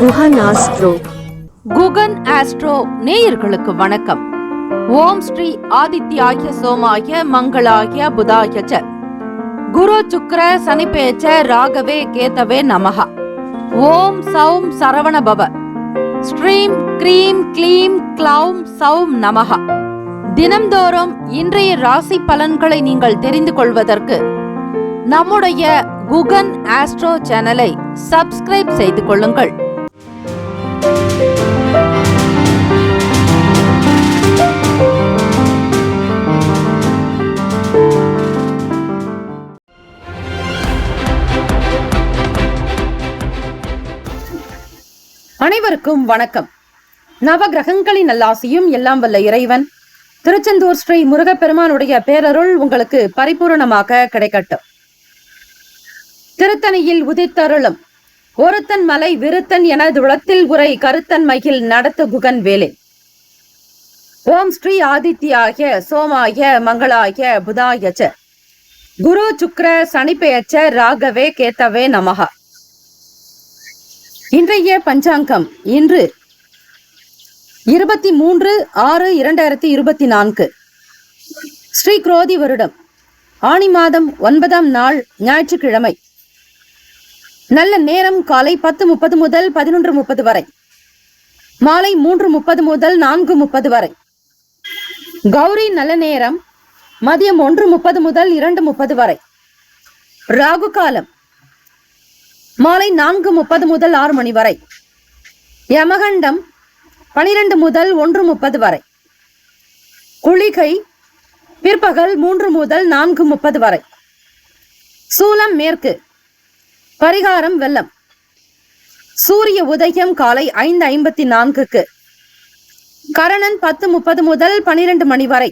Guhan astro. Guhan astro நேயர்களுக்கு வணக்கம். ஓம் ஸ்ரீ ஆதித்யாய சோமாய மங்களாய புதாய ச குரு சுக்ர சனிபேச்ச ராகவே கேதவே நமஹ. ஓம் சௌம் சரவண பவ. ஸ்ரீம் க்ரீம் க்ளீம் க்ளௌம் சௌம் நமஹ. தினம்தோறும் இன்றைய ராசி பலன்களை நீங்கள் தெரிந்து கொள்வதற்கு நம்முடைய குகன் ஆஸ்ட்ரோ சேனலை சப்ஸ்கிரைப் செய்து கொள்ளுங்கள். அனைவருக்கும் வணக்கம். நவகிரகங்களின் நல்லாசியும் எல்லாம் வல்ல இறைவன் திருச்செந்தூர் ஸ்ரீ முருகப்பெருமானுடைய பேரருள் உங்களுக்கு பரிபூரணமாக கிடைக்கட்டும். திருத்தணியில் உதித்தருளும் ஒருத்தன் மலை விருத்தன் எனது உளத்தில் உரை கருத்தன் மகிழ் நடத்து குகன் வேலே. ஓம் ஸ்ரீ ஆதித்யாய சோமாய மங்களாய புதாய ச குரு சுக்ர சனிபேச்ச ராகவே கேதவே நமஹ. இன்றைய பஞ்சாங்கம் இன்று 23/6/2024 ஸ்ரீ குரோதி வருடம் ஆனி மாதம் 9ஆம் நாள் ஞாயிற்றுக்கிழமை. நல்ல நேரம் காலை 10:30 முதல் 11:30 வரை, மாலை 3:30 முதல் 4:30 வரை. கௌரி நல்ல நேரம் மதியம் 1:30 முதல் 2:30 வரை. ராகு காலம் மாலை 4:30 முதல் 6 மணி வரை. யமகண்டம் 12 முதல் 1:30 வரை. குளிகை பிற்பகல் 3 முதல் 4:30 வரை. சூலம் மேற்கு. பரிகாரம் வெள்ளம். சூரிய உதயம் காலை 5:54. கரணன் 10:30 முதல் 12 மணி வரை.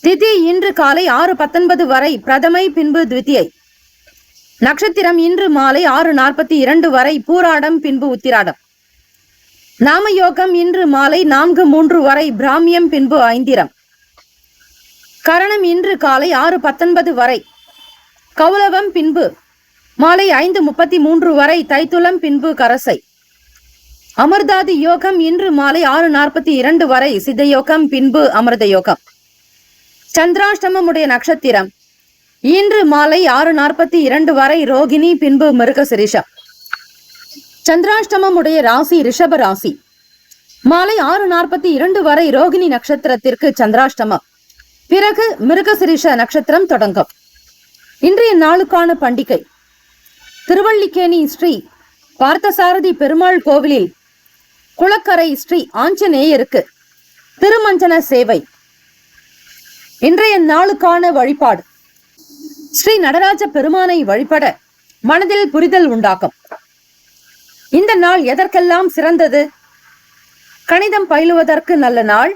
திதி இன்று காலை 6:19 வரை பிரதமை பின்பு த்விதியை. நட்சத்திரம் இன்று மாலை 6:42 வரை பூராடம் பின்பு உத்திராடம். நாமயோகம் இன்று மாலை 4:03 வரை பிராமியம் பின்பு ஐந்திரம். கரணம் இன்று காலை 6:19 வரை கௌலவம் பின்பு மாலை 5:33 வரை தைத்துளம் பின்பு கரசை. அமிர்தாதி யோகம் இன்று மாலை 6:42 வரை சித்தயோகம் பின்பு அமிர்த யோகம். சந்திராஷ்டமமுடைய நட்சத்திரம் இன்று மாலை 6:42 வரை ரோகிணி பின்பு மிருகசிரிஷம். சந்திராஷ்டமமுடைய ராசி ரிஷப ராசி. மாலை 6:42 வரை ரோகிணி நட்சத்திரத்திற்கு சந்திராஷ்டமம். பிறகு மிருகசிரிஷ நட்சத்திரம் தொடங்கும். இன்றைய நாளுக்கான பண்டிகை திருவல்லிக்கேணி ஸ்ரீ பார்த்தசாரதி பெருமாள் கோவிலில் குளக்கரை ஸ்ரீ ஆஞ்சநேயருக்கு திருமஞ்சன சேவை. இன்றைய நாளுக்கான வழிபாடு ஸ்ரீ நடராஜ பெருமானை வழிபட மனதில் புரிதல் உண்டாகும். இந்த நாள் எதற்கெல்லாம் சிறந்தது? கணிதம் பயிலுவதற்கு நல்ல நாள்,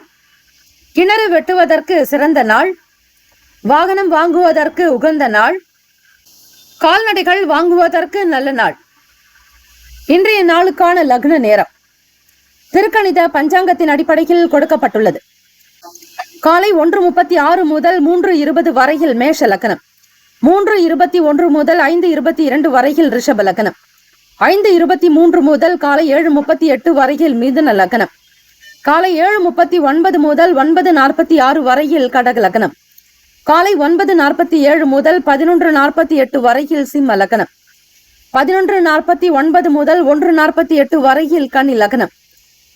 கிணறு வெட்டுவதற்கு சிறந்த நாள், வாகனம் வாங்குவதற்கு உகந்த நாள், கால்நடைகள் வாங்குவதற்கு நல்ல நாள். இன்றைய நாளுக்கான லக்ன நேரம் திருக்கணித பஞ்சாங்கத்தின் அடிப்படையில் கொடுக்கப்பட்டுள்ளது. காலை 1:36 முதல் 3:20 வரையில் மேஷ லக்னம், 3:21 முதல் 5:22 வரையில் ரிஷப லக்னம், 5:23 முதல் காலை 7:38 வரையில் மிதுன லக்னம், காலை 7:39 முதல் 9:46 வரையில் கடக லக்னம், காலை 9:47 முதல் 11:48 வரையில் சிம்ம லக்னம், 11:49 முதல் 1:48 வரையில் கன்னி லக்னம்,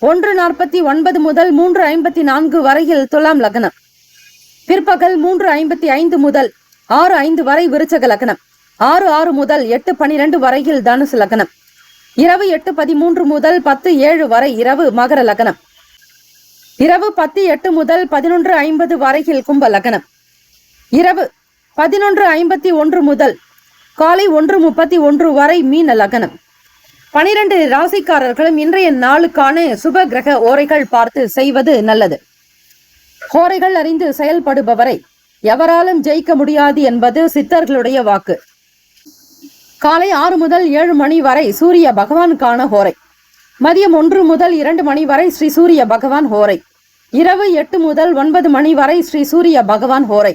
1:49 முதல் 3:54 வரையில் துலாம் லக்னம், பிற்பகல் 3:55 முதல் 6:05 வரை விருச்சக லக்னம், 6:06 முதல் 8:12 வரையில் தனுசு லக்னம், இரவு 8:13 முதல் 10:07 வரை இரவு மகர லக்னம், இரவு 10:08 முதல் 11:50 வரையில் கும்ப லக்னம், இரவு 11:51 முதல் காலை 1:31 வரை மீன லக்னம். 12 ராசிக்காரர்களும் இன்றைய நாளுக்கான சுப கிரக ஓரைகள் பார்த்து செய்வது நல்லது. ஓரைகள் அறிந்து செயல்படுபவரை எவராலும் ஜெயிக்க முடியாது என்பது சித்தர்களுடைய வாக்கு. காலை 6 முதல் 7 மணி வரை சூரிய பகவானுக்கான ஹோரை. மதியம் 1 முதல் 2 மணி வரை ஸ்ரீ சூரிய பகவான் ஹோரை. இரவு 8 முதல் 9 மணி வரை ஸ்ரீ சூரிய பகவான் ஹோரை.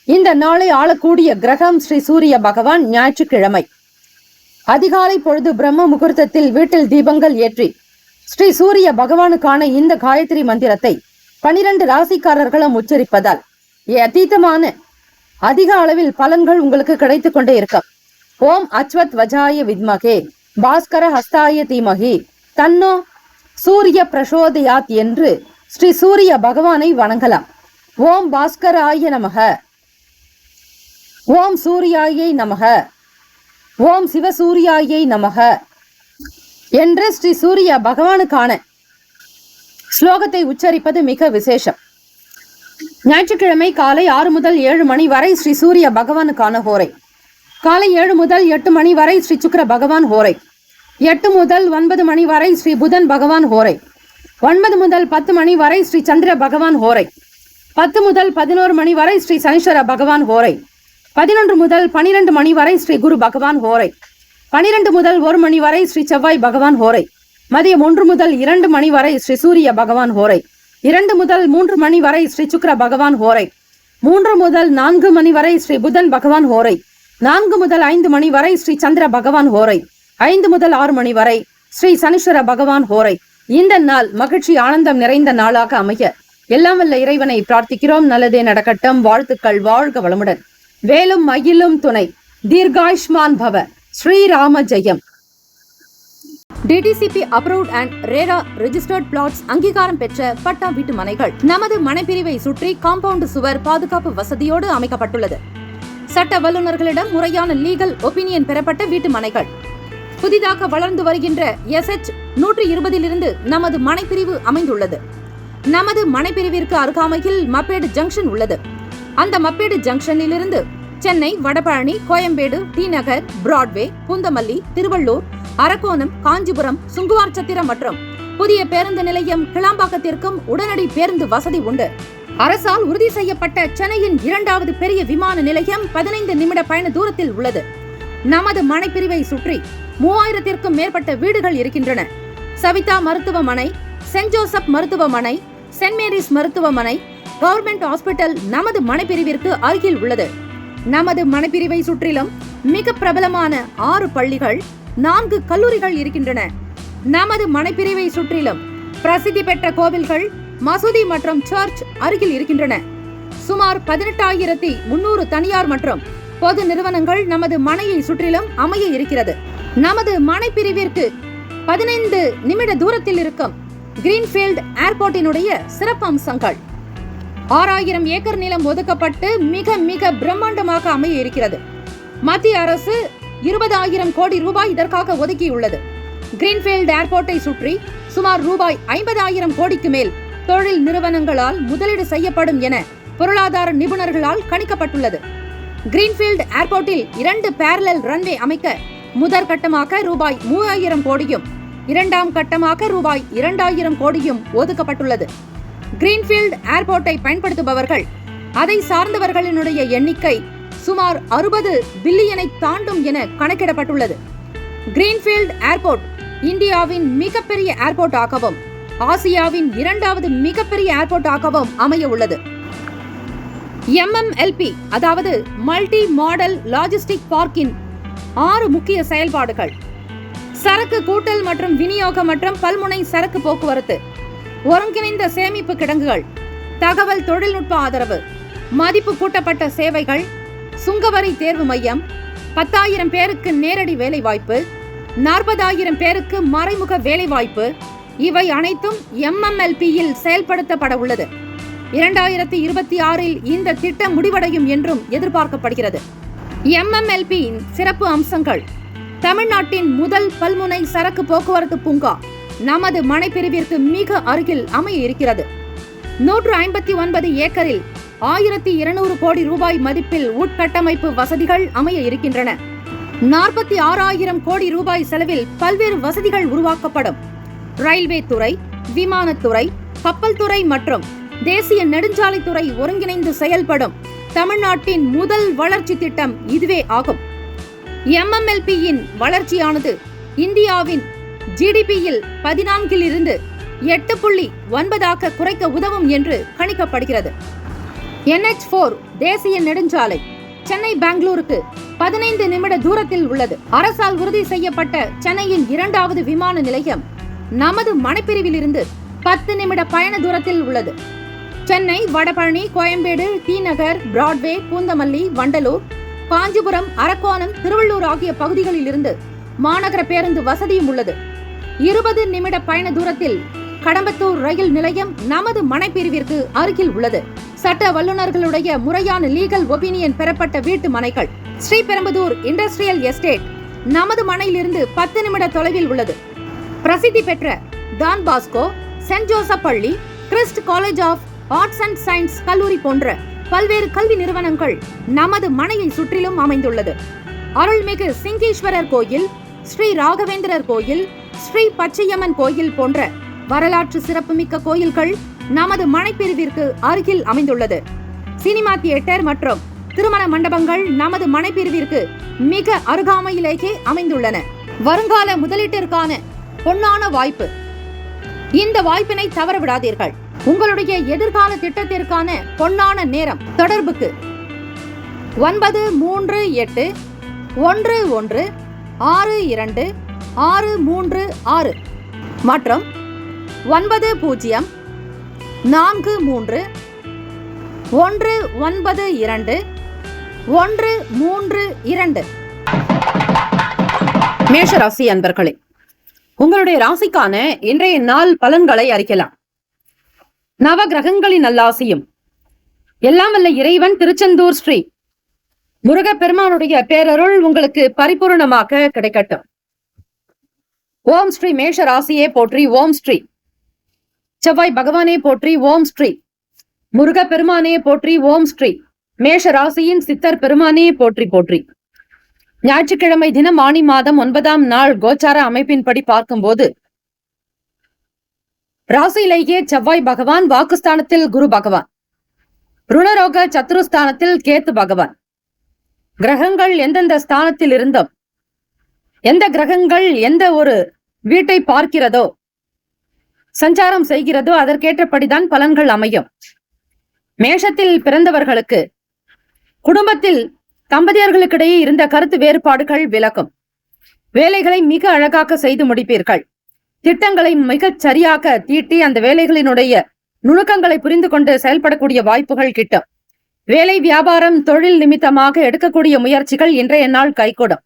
இந்த நாளை ஆளக்கூடிய கிரகம் ஸ்ரீ சூரிய பகவான் ஞாயிற்றுக்கிழமை. அதிகாலை பொழுது பிரம்ம முகூர்த்தத்தில் வீட்டில் தீபங்கள் ஏற்றி ஸ்ரீ சூரிய பகவானுக்கான இந்த காயத்ரி மந்திரத்தை 12 ராசிக்காரர்களும் உச்சரிப்பதால் அதீதமான அதிக அளவில் பலன்கள் உங்களுக்கு கிடைத்துக் கொண்டே இருக்கும். ஓம் அச்வத் வஜாய வித்மகே பாஸ்கர ஹஸ்தாய தீமகி தன்னோ சூரிய பிரசோதயாத் என்று ஸ்ரீ சூரிய பகவானை வணங்கலாம். ஓம் பாஸ்கராய நமக, ஓம் சூர்யாயை நமக, ஓம் சிவசூர்யாயை நமக என்று ஸ்ரீ சூரிய பகவானுக்கான ஸ்லோகத்தை உச்சரிப்பது மிக விசேஷம். ஞாயிற்றுக்கிழமை காலை 6 முதல் 7 மணி வரை ஸ்ரீ சூரிய பகவானுக்கான ஹோரை, காலை 7 முதல் 8 மணி வரை ஸ்ரீ சுக்கிர பகவான் ஹோரை, 8 முதல் 9 மணி வரை ஸ்ரீ புதன் பகவான் ஹோரை, 9 முதல் 10 மணி வரை ஸ்ரீ சந்திர பகவான் ஹோரை, 10 முதல் 11 மணி வரை ஸ்ரீ சனீஸ்வர பகவான் ஹோரை, 11 முதல் 12 மணி வரை ஸ்ரீ குரு பகவான் ஹோரை, 12 முதல் 1 மணி வரை ஸ்ரீ செவ்வாய் பகவான் ஹோரை, மதியம் 1 முதல் 2 மணி வரை ஸ்ரீ சூரிய பகவான் ஹோரை, 2 முதல் 3 மணி வரை ஸ்ரீ சுக்கிர பகவான் ஹோரை, 3 முதல் 4 மணி வரை ஸ்ரீ புதன் பகவான் ஹோரை, 4 முதல் 5 மணி வரை ஸ்ரீ சந்திர பகவான் ஹோரை, 5 முதல் 6 மணி வரை ஸ்ரீ சனீஸ்வர பகவான் ஹோரை. இந்த நாள் மகிழ்ச்சி ஆனந்தம் நிறைந்த நாளாக அமைய எல்லாம் வல்ல இறைவனை பிரார்த்திக்கிறோம். நல்லதே நடக்கட்டும். வாழ்த்துக்கள். வாழ்க வளமுடன். வேலும் மயிலும் துணை. தீர்காயுஷ்மான் பவ. ஸ்ரீராம ஜெயம். DTCP approved and RERA registered plots அங்கீகாரம் பெற்ற பட்டா வீட்டு மனைகள் நமது மனைப்பிரிவை சுற்றி காம்பவுண்ட் சுவர் பாதுகாப்பு வசதியோடு அமைக்கப்பட்டுள்ளது. சட்ட வல்லுநர்களிடம் முறையான லீகல் ஒப்பீனியன் பெறப்பட்ட வீட்டு மனைகள். புதிதாக வளர்ந்து வருகின்ற SH 120 நமது மனைப்பிரிவு அமைந்துள்ளது. நமது மனைப்பிரிவிற்கு அருகாமையில் மப்பேடு ஜங்ஷன் உள்ளது. அந்த மப்பேடு ஜங்ஷனில் இருந்து சென்னை, வடபழனி, கோயம்பேடு, டி நகர், பிராட்வே, பூந்தமல்லி, திருவள்ளூர், அரக்கோணம், காஞ்சிபுரம், சுங்குவார் சத்திரம் மற்றும் புதிய பேருந்து நிலையம் கிளாம்பாக்கத்திற்கும் உடனடி பேருந்து வசதி உண்டு. அரசால் உறுதி செய்யப்பட்ட சென்னையின் 2வது பெரிய விமான நிலையம் 15 நிமிட பயண தூரத்தில் உள்ளது. நமது மனைப்பிரிவை சுற்றி 3000க்கும் மேற்பட்ட வீடுகள் இருக்கின்றன. சவிதா மருத்துவமனை, சென்ட் ஜோசப் மருத்துவமனை, சென்ட் மேரிஸ் மருத்துவமனை, கவர்மெண்ட் ஹாஸ்பிட்டல் நமது மனைப்பிரிவிற்கு அருகில் உள்ளது. நமது மனைப்பிரிவை சுற்றிலும் மிக பிரபலமான 6 பள்ளிகள், 4 கல்லூரிகள் இருக்கின்றன. நமது மனைப்பிரிவை சுற்றிலும் பிரசித்தி பெற்ற கோவில்கள், மசூதி மற்றும் சர்ச் அருகில் இருக்கின்றன. சுமார் 18,300 தனியார் மற்றும் பொது நிறுவனங்கள் நமது மனையை சுற்றிலும் அமைய இருக்கிறது. நமது மனைப்பிரிவிற்கு 15 நிமிட தூரத்தில் இருக்கும் கிரீன்ஃபீல்ட் ஏர்போர்ட்டினுடைய சிறப்பு அம்சங்கள். 6000 ஏக்கர் நிலம் ஒதுக்கப்பட்டு மிக மிக பிரம்மாண்டமாக அமைய இருக்கிறது. மத்திய அரசு 20,000 கோடி ரூபாய் இதற்காக ஒதுக்கியுள்ளது. கிரீன்ஃபீல்ட் ஏர்போர்ட்டை சுற்றி சுமார் ரூபாய் 50,000 கோடிக்கு மேல் தொழில் நிறுவனங்களால் முதலீடு செய்யப்படும் என பொருளாதார நிபுணர்களால் கணிக்கப்பட்டுள்ளது. கிரீன்ஃபீல்ட் ஏர்போர்ட்டில் 2 பேரலல் ரன்வே அமைக்க முதற்கட்டமாக ரூபாய் 3,000 கோடியும் 2ஆம் கட்டமாக ரூபாய் 2,000 கோடியும் ஒதுக்கப்பட்டுள்ளது. கிரீன்ஃபீல்ட் ஏர்போர்ட்டை பயன்படுத்துபவர்கள், அதை சார்ந்தவர்களினுடைய எண்ணிக்கை சுமார் 60 பில்லியனை தாண்டும் என கணக்கிடப்பட்டுள்ளது. கிரீன்ஃபீல்ட் ஏர்போர்ட் இந்தியாவின் மிகப்பெரிய ஏர்போர்ட் ஆகவும் ஆசியாவின் 2வது மிகப்பெரிய ஏர்போர்ட் ஆகவும் அமைய உள்ளது. MMLP அதாவது மல்டி மாடல் லாஜிஸ்டிக் பார்க்கின் 6 முக்கிய செயல்பாடுகள்: சரக்கு கூட்டல் மற்றும் விநியோகம் மற்றும் பல்முனை சரக்கு போக்குவரத்து, ஒருங்கிணைந்த சேமிப்பு கிடங்குகள், தகவல் தொழில்நுட்ப ஆதரவு, மதிப்பு கூட்டப்பட்ட சேவைகள், சுங்கவரி தேர்வு மையம், 10,000 பேருக்கு நேரடி வேலைவாய்ப்பு, 40,000 பேருக்கு மறைமுக வேலைவாய்ப்பு, இவை அனைத்தும் MMLP-யில் செயல்படுத்தப்பட உள்ளது. 2026 இந்த திட்டம் முடிவடையும் என்றும் எதிர்பார்க்கப்படுகிறது. MMLP-யின் சிறப்பு அம்சங்கள்: தமிழ்நாட்டின் முதல் பல்முனை சரக்கு போக்குவரத்து பூங்கா நமது மனைப்பிரிவிற்கு மிக அருகில் அமைய இருக்கிறது. 159 ஏக்கரில் 1,200 கோடி ரூபாய் மதிப்பில் உட்கட்டமைப்பு வசதிகள் அமைய இருக்கின்றன. 46,000 கோடி ரூபாய் செலவில் பல்வேறு வசதிகள் உருவாக்கப்படும். ரயில்வே துறை, விமானத்துறை, கப்பல் துறை மற்றும் தேசிய நெடுஞ்சாலைத்துறை ஒருங்கிணைந்து செயல்படும் தமிழ்நாட்டின் முதல் வளர்ச்சி திட்டம் இதுவே ஆகும். MMLP-யின் வளர்ச்சியானது இந்தியாவின் GDP-யில் 14 8.9 குறைக்க உதவும் என்று கணிக்கப்படுகிறது. NH4 தேசிய நெடுஞ்சாலை சென்னை பெங்களூருக்கு 15 நிமிட தூரத்தில் உள்ளது. அரசால் உறுதி செய்யப்பட்ட சென்னையின் 2வது விமான நிலையம் நமது மனைப்பிரிவில் இருந்து 10 நிமிட பயண தூரத்தில் உள்ளது. சென்னை, வடபழனி, கோயம்பேடு, டி-நகர், பிராட்வே, பூந்தமல்லி, வண்டலூர், காஞ்சிபுரம், அரக்கோணம், திருவள்ளூர் ஆகிய பகுதிகளில் இருந்து மாநகர பேருந்து வசதியும் உள்ளது. 20 நிமிட பயண தூரத்தில் கடம்பத்தூர் ரயில் நிலையம் நமது மனைப்பிரிவிற்கு அருகில் உள்ளது. சட்ட வல்லுநர்களுடைய முறையான லீகல் ஒபினியன் பெறப்பட்ட வீட்டு மனைகள். ஸ்ரீபெரும்புதூர் இண்டஸ்ட்ரியல் எஸ்டேட் நமது மனையிலிருந்து 10 நிமிட தொலைவில் உள்ளது. பிரசித்தி பெற்ற டான் பாஸ்கோ, சென்ட் ஜோசப் பள்ளி, Christ College of Arts and Science கல்லூரி போன்ற பல்வேறு கல்வி நிறுவனங்கள் நமது மனையை சுற்றிலும் அமைந்துள்ளது. அருள்மிகு சிங்கீஸ்வரர் கோயில், ஸ்ரீ ராகவேந்திரர் கோயில், ஸ்ரீ பச்சையம்மன் கோயில் போன்ற வரலாற்று சிறப்புமிக்க கோயில்கள் நமது மனைப்பிரிவிற்கு அருகில் அமைந்துள்ளது. சினிமா தியேட்டர் மற்றும் திருமண மண்டபங்கள் நமது மனைப்பிரிவிற்கு மிக அருகாமையிலேயே அமைந்துள்ளன. வருங்கால முதலீட்டிற்கான பொன்னான வாய்ப்பு. இந்த வாய்ப்பினை தவறவிடாதீர்கள். உங்களுடைய எதிர்கால திட்டத்திற்கான பொன்னான நேரம். தொடர்புக்கு 9381162636 மற்றும் 9043192132. மேஷ ராசி அன்பர்களே, உங்களுடைய ராசிக்கான இன்றைய நாள் பலன்களை அறிக்கலாம். நவ கிரகங்களின் நல்லாசியும் எல்லாம் வல்ல இறைவன் திருச்செந்தூர் ஸ்ரீ முருகப்பெருமானுடைய பேரருள் உங்களுக்கு பரிபூர்ணமாக கிடைக்கட்டும். ஓம் ஸ்ரீ மேஷ ராசியே போற்றி. ஓம் ஸ்ரீ செவ்வாய் பகவானே போற்றி. ஓம் ஸ்ரீ முருகப்பெருமானே போற்றி. ஓம் ஸ்ரீ மேஷ ராசியின் சித்தர் பெருமானே போற்றி போற்றி. ஞாயிற்றுக்கிழமை தினம் ஆனி மாதம் 9ஆம் நாள் கோச்சார அமைப்பின்படி பார்க்கும்போது ராசியிலேயே செவ்வாய் பகவான், வாக்குஸ்தானத்தில் குரு பகவான், ருணரோக சத்துருஸ்தானத்தில் கேத்து பகவான். கிரகங்கள் எந்தெந்த ஸ்தானத்தில் இருந்தும் எந்த கிரகங்கள் எந்த ஒரு வீட்டை பார்க்கிறதோ, சஞ்சாரம் செய்கிறதோ, அதற்கேற்றபடிதான் பலன்கள் அமையும். மேஷத்தில் பிறந்தவர்களுக்கு குடும்பத்தில் தம்பதியர்களுக்கிடையே இருந்த கருத்து வேறுபாடுகள் விலகும். வேலைகளை மிக அழகாக செய்து முடிப்பீர்கள். திட்டங்களை மிகச் சரியாக தீட்டி அந்த வேலைகளினுடைய நுணுக்கங்களை புரிந்து கொண்டு செயல்படக்கூடிய வாய்ப்புகள் கிட்டும். வேலை, வியாபாரம், தொழில் நிமித்தமாக எடுக்கக்கூடிய முயற்சிகள் இன்றைய நாள் கைகூடும்.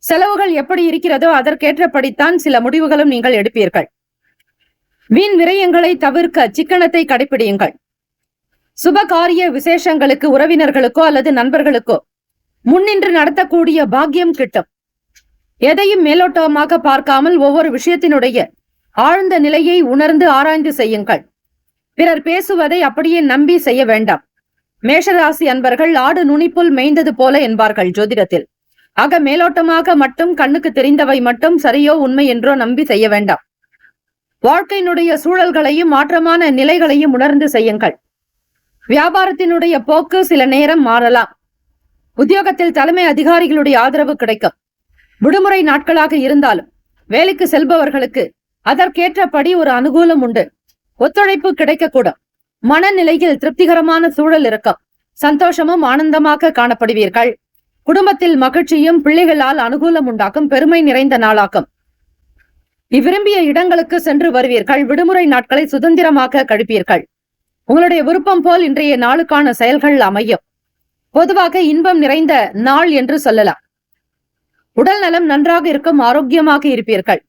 செலவுகள் எப்படி இருக்கிறதோ அதற்கேற்றபடித்தான் சில முடிவுகளும் நீங்கள் எடுப்பீர்கள். வீண் விரயங்களை தவிர்க்க சிக்கனத்தை கடைபிடியுங்கள். சுப காரிய விசேஷங்களுக்கு உறவினர்களுக்கோ அல்லது நண்பர்களுக்கோ முன்னின்று நடத்தக்கூடிய பாக்கியம் கிட்டும். எதையும் மேலோட்டமாக பார்க்காமல் ஒவ்வொரு விஷயத்தினுடைய ஆழ்ந்த நிலையை உணர்ந்து ஆராய்ந்து செய்யுங்கள். பிறர் பேசுவதை அப்படியே நம்பி செய்ய வேண்டாம். மேஷராசி அன்பர்கள் ஆடு நுனிப்புல் மேய்ந்தது போல என்பார்கள் ஜோதிடத்தில். ஆக மேலோட்டமாக மட்டும் கண்ணுக்கு தெரிந்தவை மட்டும் சரியோ உண்மை என்றோ நம்பி செய்ய வேண்டாம். வாழ்க்கையினுடைய சூழல்களையும் மாற்றமான நிலைகளையும் உணர்ந்து செய்யுங்கள். வியாபாரத்தினுடைய போக்கு சில நேரம் மாறலாம். உத்தியோகத்தில் தலைமை அதிகாரிகளுடைய ஆதரவு கிடைக்கும். விடுமுறை நாட்களாக இருந்தாலும் வேலைக்கு செல்பவர்களுக்கு அதற்கேற்றபடி ஒரு அனுகூலம் உண்டு. ஒத்துழைப்பு கிடைக்கக்கூடும். மனநிலையில் திருப்திகரமான சூழல் இருக்கும். சந்தோஷமும் ஆனந்தமாக காணப்படுவீர்கள். குடும்பத்தில் மகிழ்ச்சியும் பிள்ளைகளால் அனுகூலம் உண்டாக்கும். பெருமை நிறைந்த நாளாகும். இவ்விரும்பிய இடங்களுக்கு சென்று வருவீர்கள். விடுமுறை நாட்களை சுதந்திரமாக கழிப்பீர்கள். உங்களுடைய விருப்பம் போல் இன்றைய நாளுக்கான செயல்கள் அமையும். பொதுவாக இன்பம் நிறைந்த நாள் என்று சொல்லலாம். உடல் நலம் நன்றாக இருக்கும். ஆரோக்கியமாக இருப்பீர்கள்.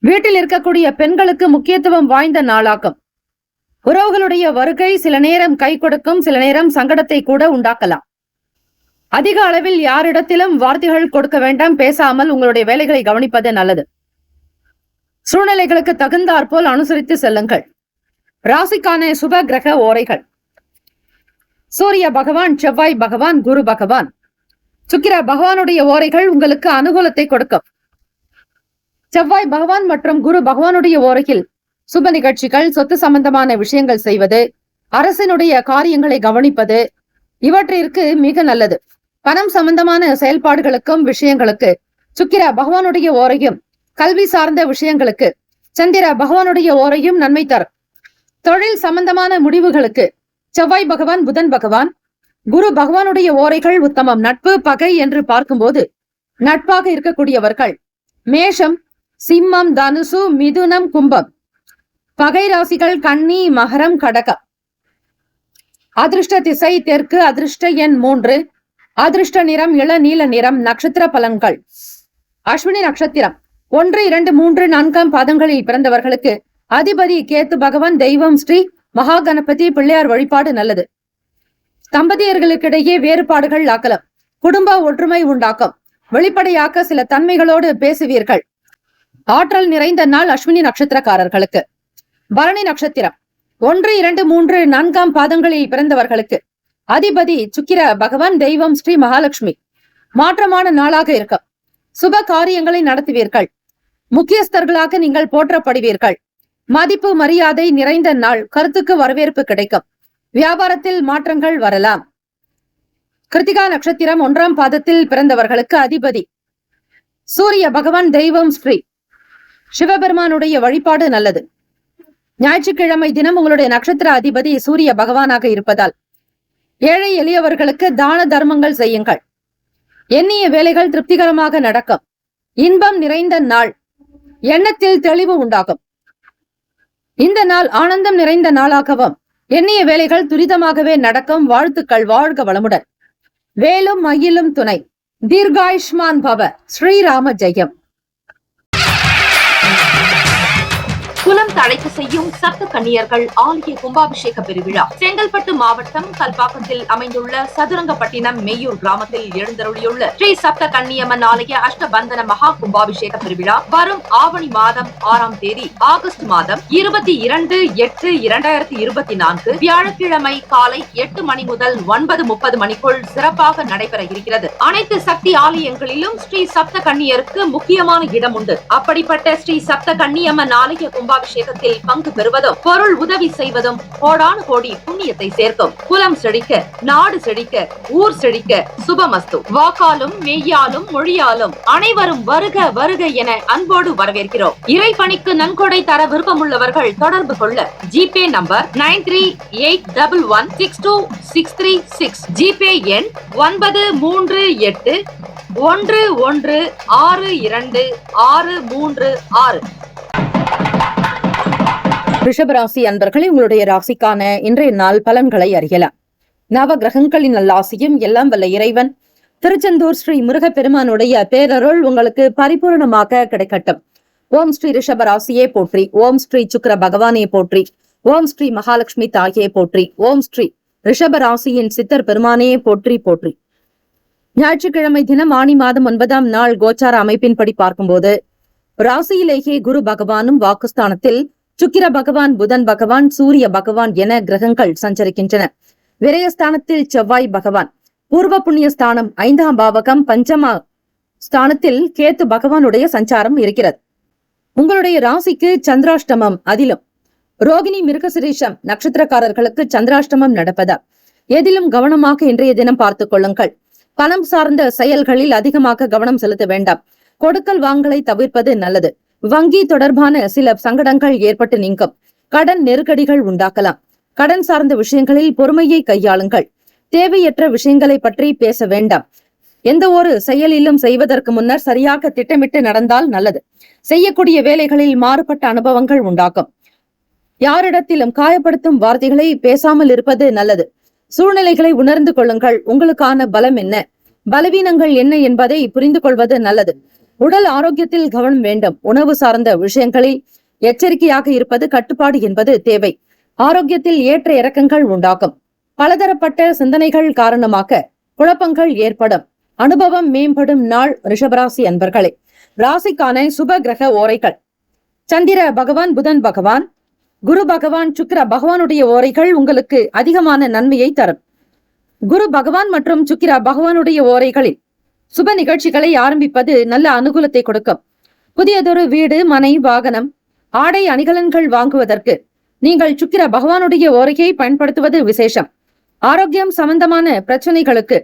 வீட்டில் இருக்கக்கூடிய பெண்களுக்கு முக்கியத்துவம் வாய்ந்த நாளாகும். உறவுகளுடைய வருகை சில நேரம் கை கொடுக்கும், சில நேரம் சங்கடத்தை கூட உண்டாக்கலாம். அதிக அளவில் யாரிடத்திலும் வார்த்தைகள் கொடுக்க வேண்டாம். பேசாமல் உங்களுடைய வேலைகளை கவனிப்பது நல்லது. சூழ்நிலைகளுக்கு தகுந்தாற்போல் அனுசரித்து செல்லுங்கள். ராசிக்கான சுப கிரக ஓரைகள். சூரிய பகவான், செவ்வாய் பகவான், குரு பகவான், சுக்கிர பகவானுடைய ஓரைகள் உங்களுக்கு அனுகூலத்தை கொடுக்கும். செவ்வாய் பகவான் மற்றும் குரு பகவானுடைய ஓரையில் சுப நிகழ்ச்சிகள், சொத்து சம்பந்தமான விஷயங்கள் செய்வது, அரசினுடைய காரியங்களை கவனிப்பது இவற்றிற்கு மிக நல்லது. பணம் சம்பந்தமான செயல்பாடுகளுக்கும் விஷயங்களுக்கு சுக்கிர பகவானுடைய ஓரையும், கல்வி சார்ந்த விஷயங்களுக்கு சந்திர பகவானுடைய ஓரையும் நன்மை தரும். தொழில் சம்பந்தமான முடிவுகளுக்கு செவ்வாய் பகவான், புதன் பகவான், குரு பகவானுடைய ஓரைகள் உத்தமம். நட்பு பகை என்று பார்க்கும்போது நட்பாக இருக்கக்கூடியவர்கள் மேஷம், சிம்மம், தனுசு, மிதுனம், கும்பம். பகை ராசிகள் கன்னி, மகரம், கடகம். அதிர்ஷ்ட திசை தெற்கு. அதிர்ஷ்ட எண் 3. அதிர்ஷ்ட நிறம் இளநீல நிறம். நட்சத்திர பலன்கள். அஸ்வினி நட்சத்திரம் 1, 2, 3, 4 பாதங்களில் பிறந்தவர்களுக்கு அதிபதி கேத்து பகவான். தெய்வம் ஸ்ரீ மகா கணபதி. பிள்ளையார் வழிபாடு நல்லது. தம்பதியர்களுக்கிடையே வேறுபாடுகள் ஆக்கலாம். குடும்ப ஒற்றுமை உண்டாக்கும். வெளிப்படையாக்க சில தன்மைகளோடு பேசுவீர்கள். ஆற்றல் நிறைந்த நாள் அஸ்வினி நட்சத்திரக்காரர்களுக்கு. பரணி நட்சத்திரம் 1, 2, 3, 4 பாதங்களில் பிறந்தவர்களுக்கு அதிபதி சுக்கிர பகவான். தெய்வம் ஸ்ரீ மகாலட்சுமி. மாற்றமான நாளாக இருக்கும். சுப காரியங்களை நடத்துவீர்கள். முக்கியஸ்தர்களாக நீங்கள் போற்றப்படுவீர்கள். மதிப்பு மரியாதை நிறைந்த நாள். கருத்துக்கு வரவேற்பு கிடைக்கும். வியாபாரத்தில் மாற்றங்கள் வரலாம். கிருத்திகா நட்சத்திரம் 1 பாதத்தில் பிறந்தவர்களுக்கு அதிபதி சூரிய பகவான். தெய்வம் ஸ்ரீ சிவபெருமானுடைய வழிபாடு நல்லது. ஞாயிற்றுக்கிழமை தினம் உங்களுடைய நட்சத்திர அதிபதி சூரிய பகவானாக இருப்பதால் ஏழை எளியவர்களுக்கு தான தர்மங்கள் செய்யுங்கள். எண்ணிய வேலைகள் திருப்திகரமாக நடக்கும். இன்பம் நிறைந்த நாள். எண்ணத்தில் தெளிவு உண்டாகும். இந்த நாள் ஆனந்தம் நிறைந்த நாளாகவும் எண்ணிய வேலைகள் துரிதமாகவே நடக்கும். வாழ்த்துக்கள். வாழ்க வளமுடன். வேலும் மயிலும் துணை. தீர்காயுஷ்மான் பவ. ஸ்ரீராம ஜெயம். குலம் தழைக்க செய்யும் சப்த கன்னியர்கள் ஆலய கும்பாபிஷேக பெருவிழா செங்கல்பட்டு மாவட்டம் கல்பாக்கத்தில் அமைந்துள்ள சதுரங்கப்பட்டினம் மெய்யூர் கிராமத்தில் எழுந்தருளியுள்ள ஸ்ரீ சப்த கன்னியம்மன் ஆலய அஷ்டபந்தன மகா கும்பாபிஷேக பெருவிழா வரும் ஆவணி மாதம் 6ஆம் தேதி ஆகஸ்ட் மாதம் 22/8/2024 வியாழக்கிழமை காலை 8 மணி முதல் 9:30 மணிக்குள் சிறப்பாக நடைபெற இருக்கிறது. அனைத்து சக்தி ஆலயங்களிலும் ஸ்ரீ சப்த கன்னியருக்கு முக்கியமான இடம் உண்டு. அப்படிப்பட்ட ஸ்ரீ சப்த கன்னியம்மன் ஆலய கும்பாபிஷேகத்தில் பங்கு பெறுவதும் பொருள் உதவி செய்வதும் கோடானு கோடி புண்ணியத்தை சேர்க்கும். குலம் செழிக்க, நாடு செழிக்க, ஊர் செழிக்க. சுபமஸ்து. வாக்காலும் மெய்யாலும் மொழியாலும் அனைவரும் வருக வருக என அன்போடு வரவேற்கிறோம். இறைப்பணிக்கு நன்கொடை தர விருப்பமுள்ளவர்கள் தொடர்பு கொள்ள ஜிபே நம்பர் 9381162636. ஜிபே எண் 93811626336. ரிஷபராசி அன்பர்களே, உங்களுடைய ராசிக்கான இன்றைய நாள் பலன்களை அறியலாம். நவ கிரகங்களின் நல்லாசியும் எல்லாம் வல்ல இறைவன் திருச்செந்தூர் ஸ்ரீ முருகப்பெருமானுடைய பேரருள் உங்களுக்கு பரிபூர்ணமாக கிடைக்கட்டும். ஓம் ஸ்ரீ ரிஷபராசியே போற்றி. ஓம் ஸ்ரீ சுக்கிர பகவானே போற்றி. ஓம் ஸ்ரீ மகாலட்சுமி தாயே போற்றி. ஓம் ஸ்ரீ ரிஷபராசியின் சித்தர் பெருமானே போற்றி போற்றி. ஞாயிற்றுக்கிழமை தினம் ஆனி மாதம் 9ஆம் நாள் கோச்சார அமைப்பின்படி பார்க்கும்போது ராசியிலேயே குரு பகவானும் வாக்குஸ்தானத்தில் சுக்கிர பகவான், புதன் பகவான், சூரிய பகவான் என கிரகங்கள் சஞ்சரிக்கின்றன. விரயஸ்தானத்தில் செவ்வாய் பகவான், பூர்வ புண்ணிய ஸ்தானம் 5ஆம் பாவகம், பஞ்சம ஸ்தானத்தில் கேத்து பகவானுடைய சஞ்சாரம் இருக்கிறது. உங்களுடைய ராசிக்கு சந்திராஷ்டமம். அதிலும் ரோகிணி மிருகசிரீஷம் நட்சத்திரக்காரர்களுக்கு சந்திராஷ்டமம் நடப்பதால் எதிலும் கவனமாக இன்றைய தினம் பார்த்துக் கொள்ளுங்கள். பணம் சார்ந்த செயல்களில் அதிகமாக கவனம் செலுத்த வேண்டாம். கொடுக்கல் வாங்கலை தவிர்ப்பது நல்லது. வங்கி தொடர்பான சில சங்கடங்கள் ஏற்பட்டு நீங்கும். கடன் நெருக்கடிகள் உண்டாக்கலாம். கடன் சார்ந்த விஷயங்களில் பொறுமையை கையாளுங்கள். தேவையற்ற விஷயங்களை பற்றி பேச வேண்டாம். எந்த ஒரு செயலிலும் செய்வதற்கு முன்னர் சரியாக திட்டமிட்டு நடந்தால் நல்லது. செய்யக்கூடிய வேலைகளில் மாறுபட்ட அனுபவங்கள் உண்டாகும். யாரிடத்திலும் காயப்படுத்தும் வார்த்தைகளை பேசாமல் இருப்பது நல்லது. சூழ்நிலைகளை உணர்ந்து கொள்ளுங்கள். உங்களுக்கான பலம் என்ன, பலவீனங்கள் என்ன என்பதை புரிந்து கொள்வது நல்லது. உடல் ஆரோக்கியத்தில் கவனம் வேண்டும். உணவு சார்ந்த விஷயங்களில் எச்சரிக்கையாக இருப்பது, கட்டுப்பாடு என்பது தேவை. ஆரோக்கியத்தில் ஏற்ற இறக்கங்கள் உண்டாகும். பலதரப்பட்ட சிந்தனைகள் காரணமாக குழப்பங்கள் ஏற்படும். அனுபவம் மேம்படும் நாள் ரிஷபராசி அன்பர்களே. ராசிக்கான சுப கிரக ஓரைகள். சந்திர பகவான், புதன் பகவான், குரு பகவான், சுக்கிர பகவானுடைய ஓரைகள் உங்களுக்கு அதிகமான நன்மையை தரும். குரு பகவான் மற்றும் சுக்கிர பகவானுடைய ஓரைகளில் சுப நிகழ்ச்சிகளை ஆரம்பிப்பது நல்ல அனுகூலத்தை கொடுக்கும். புதியதொரு வீடு, மனை, வாகனம், ஆடை அணிகலன்கள் வாங்குவதற்கு நீங்கள் சுக்கிர பகவானுடைய ஓரையை பயன்படுத்துவது விசேஷம். ஆரோக்கியம் சம்பந்தமான பிரச்சனைகளுக்கு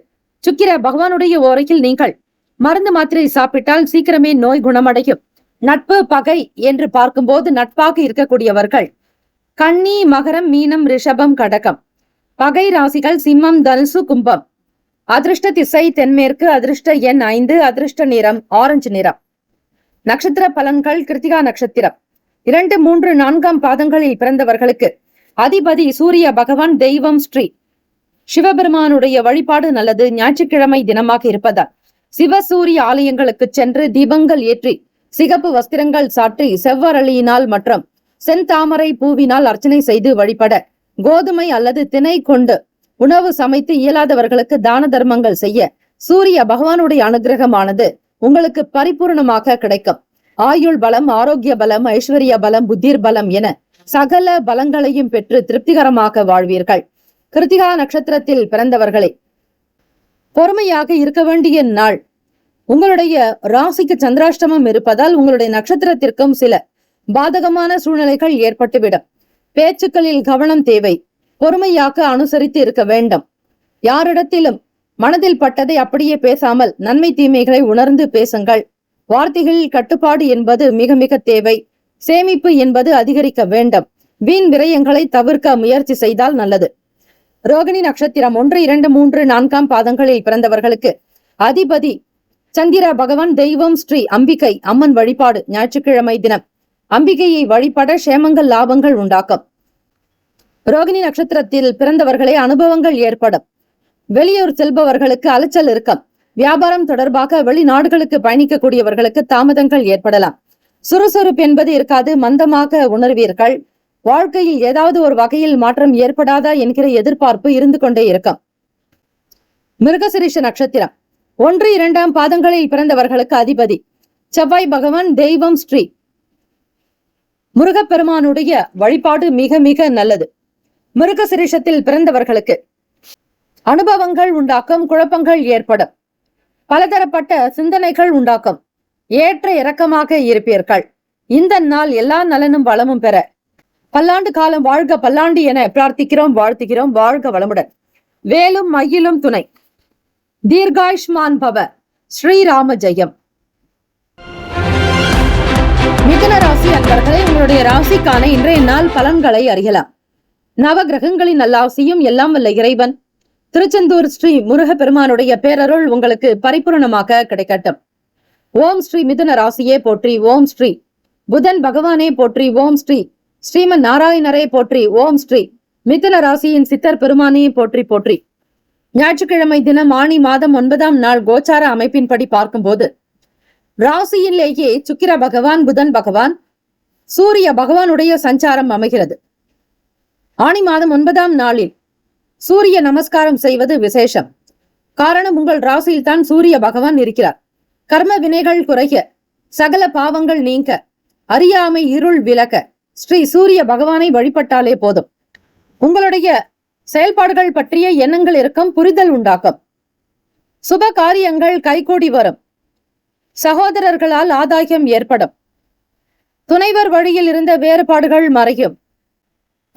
சுக்கிர பகவானுடைய ஓரையில் நீங்கள் மருந்து மாத்திரை சாப்பிட்டால் சீக்கிரமே நோய் குணமடையும். நட்பு பகை என்று பார்க்கும்போது நட்பாக இருக்கக்கூடியவர்கள் கன்னி, மகரம், மீனம், ரிஷபம், கடகம். பகை ராசிகள் சிம்மம், தனுசு, கும்பம். அதிர்ஷ்ட திசை தென்மேற்கு. அதிர்ஷ்ட எண் 5. அதிர்ஷ்ட நிறம் ஆரஞ்சு நிறம். நட்சத்திர பலன்கள். கிருத்திகா நட்சத்திரம் 2, 3, 4 பாதங்களில் பிறந்தவர்களுக்கு அதிபதி சூரிய பகவான். தெய்வம் ஸ்ரீ சிவபெருமானுடைய வழிபாடு நல்லது. ஞாயிற்றுக்கிழமை தினமாக இருப்பதால் சிவசூரிய ஆலயங்களுக்கு சென்று தீபங்கள் ஏற்றி சிகப்பு வஸ்திரங்கள் சாற்றி செவ்வரளியினால் மற்றும் செந்தாமரை பூவினால் அர்ச்சனை செய்து வழிபட, கோதுமை அல்லது திணை கொண்டு உணவு சமைத்து இயலாதவர்களுக்கு தான தர்மங்கள் செய்ய சூரிய பகவானுடைய அனுகிரகமானது உங்களுக்கு பரிபூர்ணமாக கிடைக்கும். ஆயுள் பலம், ஆரோக்கிய பலம், ஐஸ்வர்ய பலம், புத்திர் பலம் என சகல பலங்களையும் பெற்று திருப்திகரமாக வாழ்வீர்கள். கிருத்திகா நட்சத்திரத்தில் பிறந்தவர்களே, பொறுமையாக இருக்க வேண்டிய நாள். உங்களுடைய ராசிக்கு சந்திராஷ்டமம் இருப்பதால் உங்களுடைய நட்சத்திரத்திற்கும் சில பாதகமான சூழ்நிலைகள் ஏற்பட்டுவிடும். பேச்சுக்களில் கவனம் தேவை. பொறுமையாக அனுசரித்து இருக்க வேண்டும். யாரிடத்திலும் மனதில் பட்டதை அப்படியே பேசாமல் நன்மை தீமைகளை உணர்ந்து பேசுங்கள். வார்த்தைகளில் கட்டுப்பாடு என்பது மிக மிக தேவை. சேமிப்பு என்பது அதிகரிக்க வேண்டும். வீண் விரயங்களை தவிர்க்க முயற்சி செய்தால் நல்லது. ரோகிணி நட்சத்திரம் 1, 2, 3, 4 பாதங்களில் பிறந்தவர்களுக்கு அதிபதி சந்திர பகவான். தெய்வம் ஸ்ரீ அம்பிகை அம்மன் வழிபாடு. ஞாயிற்றுக்கிழமை தினம் அம்பிகையை வழிபட சேமங்கள் லாபங்கள் உண்டாக்கும். ரோகிணி நட்சத்திரத்தில் பிறந்தவர்களே, அனுபவங்கள் ஏற்படும். வெளியூர் செல்பவர்களுக்கு அலைச்சல் இருக்கும். வியாபாரம் தொடர்பாக வெளிநாடுகளுக்கு பயணிக்கக்கூடியவர்களுக்கு தாமதங்கள் ஏற்படலாம். சுறுசுறுப்பு என்பது இருக்காது. மந்தமாக உணர்வீர்கள். வாழ்க்கையில் ஏதாவது ஒரு வகையில் மாற்றம் ஏற்படாதா என்கிற எதிர்பார்ப்பு இருந்து கொண்டே இருக்கும். மிருகசிரீஷ நட்சத்திரம் 1, 2 பாதங்களில் பிறந்தவர்களுக்கு அதிபதி செவ்வாய் பகவான். தெய்வம் ஸ்ரீ முருகப்பெருமானுடைய வழிபாடு மிக மிக நல்லது. மிருகசிரீஷத்தில் பிறந்தவர்களுக்கு அனுபவங்கள் உண்டாக்கும். குழப்பங்கள் ஏற்படும். பலதரப்பட்ட சிந்தனைகள் உண்டாக்கும். ஏற்ற இறக்கமாக இருப்பீர்கள். இந்த நாள் எல்லா நலனும் வளமும் பெற பல்லாண்டு காலம் வாழ்க பல்லாண்டு என பிரார்த்திக்கிறோம், வாழ்த்துகிறோம். வாழ்க வளமுடன். வேலும் மயிலும் துணை. தீர்காயுஷ்மான் பவ. ஸ்ரீராம ஜெயம். மிதுன ராசி அன்பர்களே, உங்களுடைய ராசிக்கான இன்றைய நாள் பலன்களை அறியலாம். நவ கிரகங்களின் நல்லாசியும் எல்லாம் வல்ல இறைவன் திருச்செந்தூர் ஸ்ரீ முருகப்பெருமானுடைய பேரருள் உங்களுக்கு பரிபூர்ணமாக கிடைக்கட்டும். ஓம் ஸ்ரீ மிதுன ராசியே போற்றி. ஓம் ஸ்ரீ புதன் பகவானே போற்றி. ஓம் ஸ்ரீ ஸ்ரீமன் நாராயணரே போற்றி. ஓம் ஸ்ரீ மிதுன ராசியின் சித்தர் பெருமானே போற்றி போற்றி. ஞாயிற்றுக்கிழமை தினம் ஆனி மாதம் 9ஆம் நாள் கோச்சார அமைப்பின்படி பார்க்கும்போது ராசியிலேயே சுக்கிர பகவான், புதன் பகவான், சூரிய பகவானுடைய சஞ்சாரம் அமைகிறது. ஆனி மாதம் 9ஆம் நாளில் சூரிய நமஸ்காரம் செய்வது விசேஷம். காரணம், உங்கள் ராசியில் தான் சூரிய பகவான் இருக்கிறார். கர்ம வினைகள் குறைய, சகல பாவங்கள் நீங்க, அறியாமை இருள் விலக ஸ்ரீ சூரிய பகவானை வழிபட்டாலே போதும். உங்களுடைய செயல்பாடுகள் பற்றிய எண்ணங்கள் இருக்கும். புரிதல் உண்டாக்கும். சுப காரியங்கள் கைகூடி வரும். சகோதரர்களால் ஆதாயம் ஏற்படும். துணைவர் வழியில் இருந்த வேறுபாடுகள் மறையும்.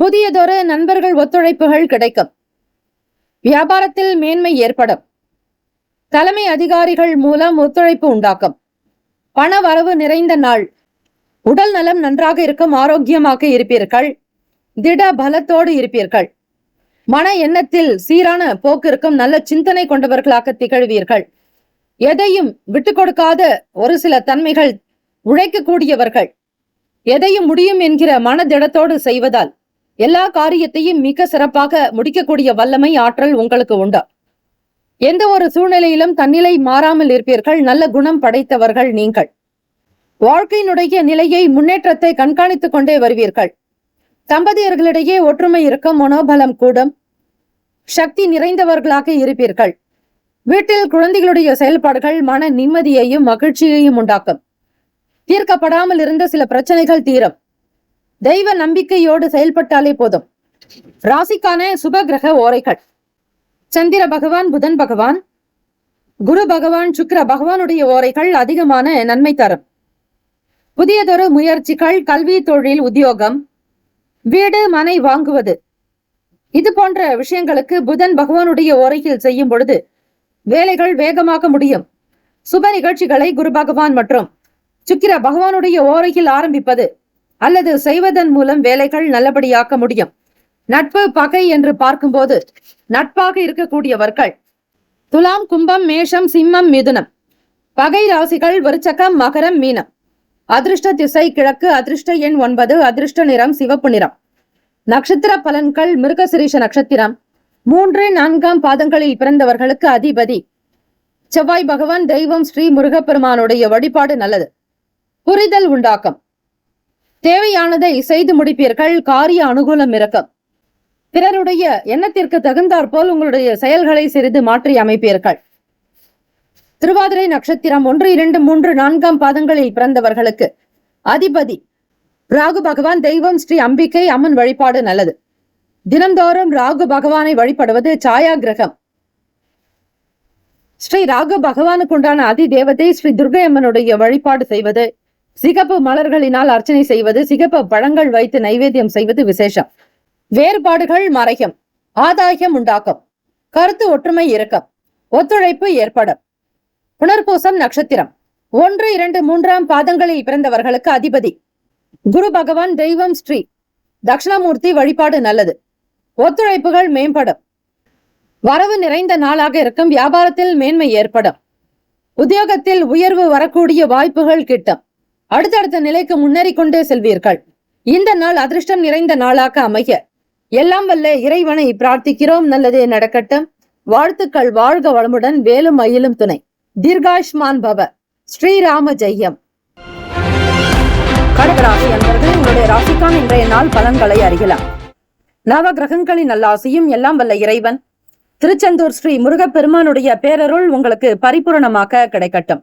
புதியதொரு நண்பர்கள் ஒத்துழைப்புகள் கிடைக்கும். வியாபாரத்தில் மேன்மை ஏற்படும். தலைமை அதிகாரிகள் மூலம் ஒத்துழைப்பு உண்டாக்கும். பண வரவு நிறைந்த நாள். உடல் நலம் நன்றாக இருக்கும். ஆரோக்கியமாக இருப்பீர்கள். திட பலத்தோடு இருப்பீர்கள். மன எண்ணத்தில் சீரான போக்கு இருக்கும். நல்ல சிந்தனை கொண்டவர்களாக திகழ்வீர்கள். எதையும் விட்டு கொடுக்காத ஒரு சில தன்மைகள் உழைக்கக்கூடியவர்கள். எதையும் முடியும் என்கிற மனதிடத்தோடு செய்வதால் எல்லா காரியத்தையும் மிக சிறப்பாக முடிக்கக்கூடிய வல்லமை, ஆற்றல் உங்களுக்கு உண்டு. எந்த ஒரு சூழ்நிலையிலும் தன்னிலை மாறாமல் இருப்பீர்கள். நல்ல குணம் படைத்தவர்கள் நீங்கள். வாழ்க்கையினுடைய நிலையை, முன்னேற்றத்தை கண்காணித்துக் கொண்டே வருவீர்கள். தம்பதியர்களிடையே ஒற்றுமை இருக்கும். மனோபலம் கூடும். சக்தி நிறைந்தவர்களாக இருப்பீர்கள். வீட்டில் குழந்தைகளுடைய செயல்பாடுகள் மன நிம்மதியையும் மகிழ்ச்சியையும் உண்டாக்கும். தீர்க்கப்படாமல் இருந்த சில பிரச்சனைகள் தீரும். தெய்வ நம்பிக்கையோடு செயல்பட்டாலே போதும். ராசிக்கான சுப கிரக ஓரைகள். சந்திர பகவான், புதன் பகவான், குரு பகவான், சுக்கிர பகவானுடைய ஓரைகள் அதிகமான நன்மை தரும். புதியதொரு முயற்சிகள், கல்வி, தொழில், உத்தியோகம், வீடு, மனை வாங்குவது, இது போன்ற விஷயங்களுக்கு புதன் பகவானுடைய ஓரையில் செய்யும் பொழுது வேலைகள் வேகமாக முடியும். சுப நிகழ்ச்சிகளை குரு பகவான் மற்றும் சுக்கிர பகவானுடைய ஓரையில் ஆரம்பிப்பது அல்லது செய்வதன் மூலம் வேலைகள் நல்லபடியாக்க முடியும். நட்பு பகை என்று பார்க்கும்போது நட்பாக இருக்கக்கூடியவர்கள் துலாம், கும்பம், மேஷம், சிம்மம், மிதுனம். பகை ராசிகள் விருச்சகம், மகரம், மீனம். அதிர்ஷ்ட திசை கிழக்கு. அதிர்ஷ்ட எண் 9. அதிர்ஷ்ட நிறம் சிவப்பு நிறம். நட்சத்திர பலன்கள். மிருகசிரீஷ நட்சத்திரம் 3, 4 பாதங்களில் பிறந்தவர்களுக்கு அதிபதி செவ்வாய் பகவான். தெய்வம் ஸ்ரீ முருகப்பெருமானுடைய வழிபாடு நல்லது. புரிதல் உண்டாக்கும். தேவையானதை செய்து முடிப்பீர்கள். காரிய அனுகூலம் இருக்கும். பிறருடைய எண்ணத்திற்கு தகுந்தாற்போல் உங்களுடைய செயல்களை சிறிது மாற்றி அமைப்பீர்கள். திருவாதிரை நட்சத்திரம் 1, 2, 3, 4 பாதங்களில் பிறந்தவர்களுக்கு அதிபதி ராகு பகவான். தெய்வம் ஸ்ரீ அம்பிகை அம்மன் வழிபாடு நல்லது. தினந்தோறும் ராகு பகவானை வழிபடுவது சாயா கிரகம். ஸ்ரீ ராகு பகவானுக்கு உண்டான அதி தேவதை ஸ்ரீ துர்கை அம்மனுடைய வழிபாடு செய்வது, சிகப்பு மலர்களினால் அர்ச்சனை செய்வது, சிகப்பு பழங்கள் வைத்து நைவேத்தியம் செய்வது விசேஷம். வேறுபாடுகள் மறையும். ஆதாயம் உண்டாக்கும். கருத்து ஒற்றுமை இருக்கும். ஒத்துழைப்பு ஏற்படும். புனர்பூசம் நட்சத்திரம் 1, 2, 3 பாதங்களில் பிறந்தவர்களுக்கு அதிபதி குரு பகவான். தெய்வம் ஸ்ரீ தட்சிணாமூர்த்தி வழிபாடு நல்லது. ஒத்துழைப்புகள் மேம்படும். வரவு நிறைந்த நாளாக இருக்கும். வியாபாரத்தில் மேன்மை ஏற்படும். உத்தியோகத்தில் உயர்வு வரக்கூடிய வாய்ப்புகள் கிட்டும். அடுத்தடுத்த நிலைக்கு முன்னேறி கொண்டே செல்வீர்கள். இந்த நாள் அதிர்ஷ்டம் நிறைந்த நாளாக அமைய எல்லாம் வல்ல இறைவனை பிரார்த்திக்கிறோம். நல்லதே நடக்கட்டும். வாழ்த்துக்கள். வாழ்க வளமுடன். வேலும் மயிலும் துணை. தீர்காயுஷ்மான் பவ. ஸ்ரீராம ஜெயம். கடகராசி அன்பர்கள், உங்களுடைய ராசிக்கான இன்றைய நாள் பலன்களை அறியலாம். நவ கிரகங்களின் நல்லாசியும் எல்லாம் வல்ல இறைவன் திருச்செந்தூர் ஸ்ரீ முருகப்பெருமானுடைய பேரருள் உங்களுக்கு பரிபூரணமாக கிடைக்கட்டும்.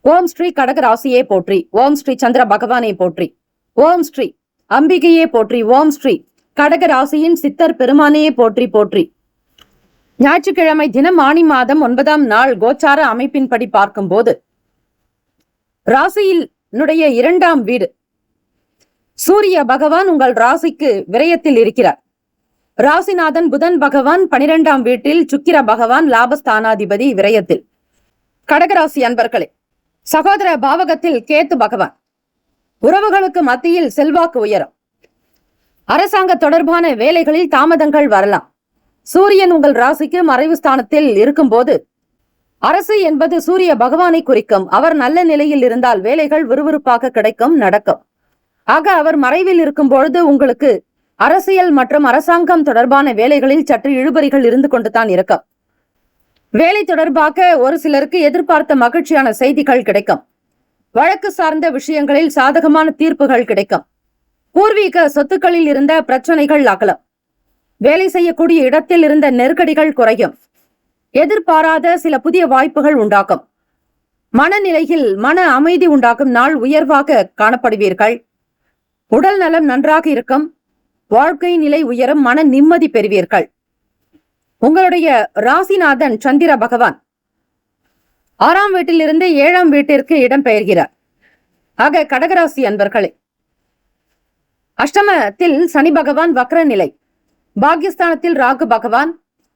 ஓம் ஸ்ரீ கடகராசியே போற்றி. ஓம் ஸ்ரீ சந்திர பகவானே போற்றி. ஓம் ஸ்ரீ அம்பிகையே போற்றி. ஓம் ஸ்ரீ கடகராசியின் சித்தர் பெருமானையே போற்றி போற்றி. ஞாயிற்றுக்கிழமை தினம் ஆனி மாதம் 9ஆம் நாள் கோச்சார அமைப்பின்படி பார்க்கும்போது ராசியில் 2ஆம் வீடு சூரிய பகவான் உங்கள் ராசிக்கு விரயத்தில் இருக்கிறார். ராசிநாதன் புதன் பகவான் 12ஆம் வீட்டில், சுக்கிர பகவான் லாபஸ்தானாதிபதி விரயத்தில். கடகராசி அன்பர்களே, சகோதர பாவகத்தில் கேத்து பகவான். உறவுகளுக்கு மத்தியில் செல்வாக்கு உயரும். அரசாங்க தொடர்பான வேலைகளில் தாமதங்கள் வரலாம். சூரியன் உங்கள் ராசிக்கு மறைவு ஸ்தானத்தில் இருக்கும்போது அரசு என்பது சூரிய பகவானை குறிக்கும். அவர் நல்ல நிலையில் இருந்தால் வேலைகள் விறுவிறுப்பாக கிடைக்கும், நடக்கும். ஆக அவர் மறைவில் இருக்கும் பொழுது உங்களுக்கு அரசியல் மற்றும் அரசாங்கம் தொடர்பான வேலைகளில் சற்று இழுபறிகள் இருந்து கொண்டுதான் இருக்கும். வேலை தொடர்பாக ஒரு சிலருக்கு எதிர்பார்த்த மகிழ்ச்சியான செய்திகள் கிடைக்கும். வழக்கு சார்ந்த விஷயங்களில் சாதகமான தீர்ப்புகள் கிடைக்கும். பூர்வீக சொத்துக்களில் இருந்த பிரச்சனைகள் அகலும். வேலை செய்யக்கூடிய இடத்தில் இருந்த நெருக்கடிகள் குறையும். எதிர்பாராத சில புதிய வாய்ப்புகள் உண்டாகும். மனநிலையில் மன அமைதி உண்டாகும் நாள் உயர்வாக காணப்படுவீர்கள். உடல் நலம் நன்றாக இருக்கும். வாழ்க்கை நிலை உயரும். மன நிம்மதி பெறுவீர்கள். உங்களுடைய ராசிநாதன் சந்திர பகவான் 6ஆம் வீட்டிலிருந்து 7ஆம் வீட்டிற்கு இடம் பெயர்கிறார். ஆக கடகராசி அன்பர்களே, அஷ்டமத்தில் சனி பகவான் வக்ர நிலை. பாக்யஸ்தானத்தில் ராகு பகவான்,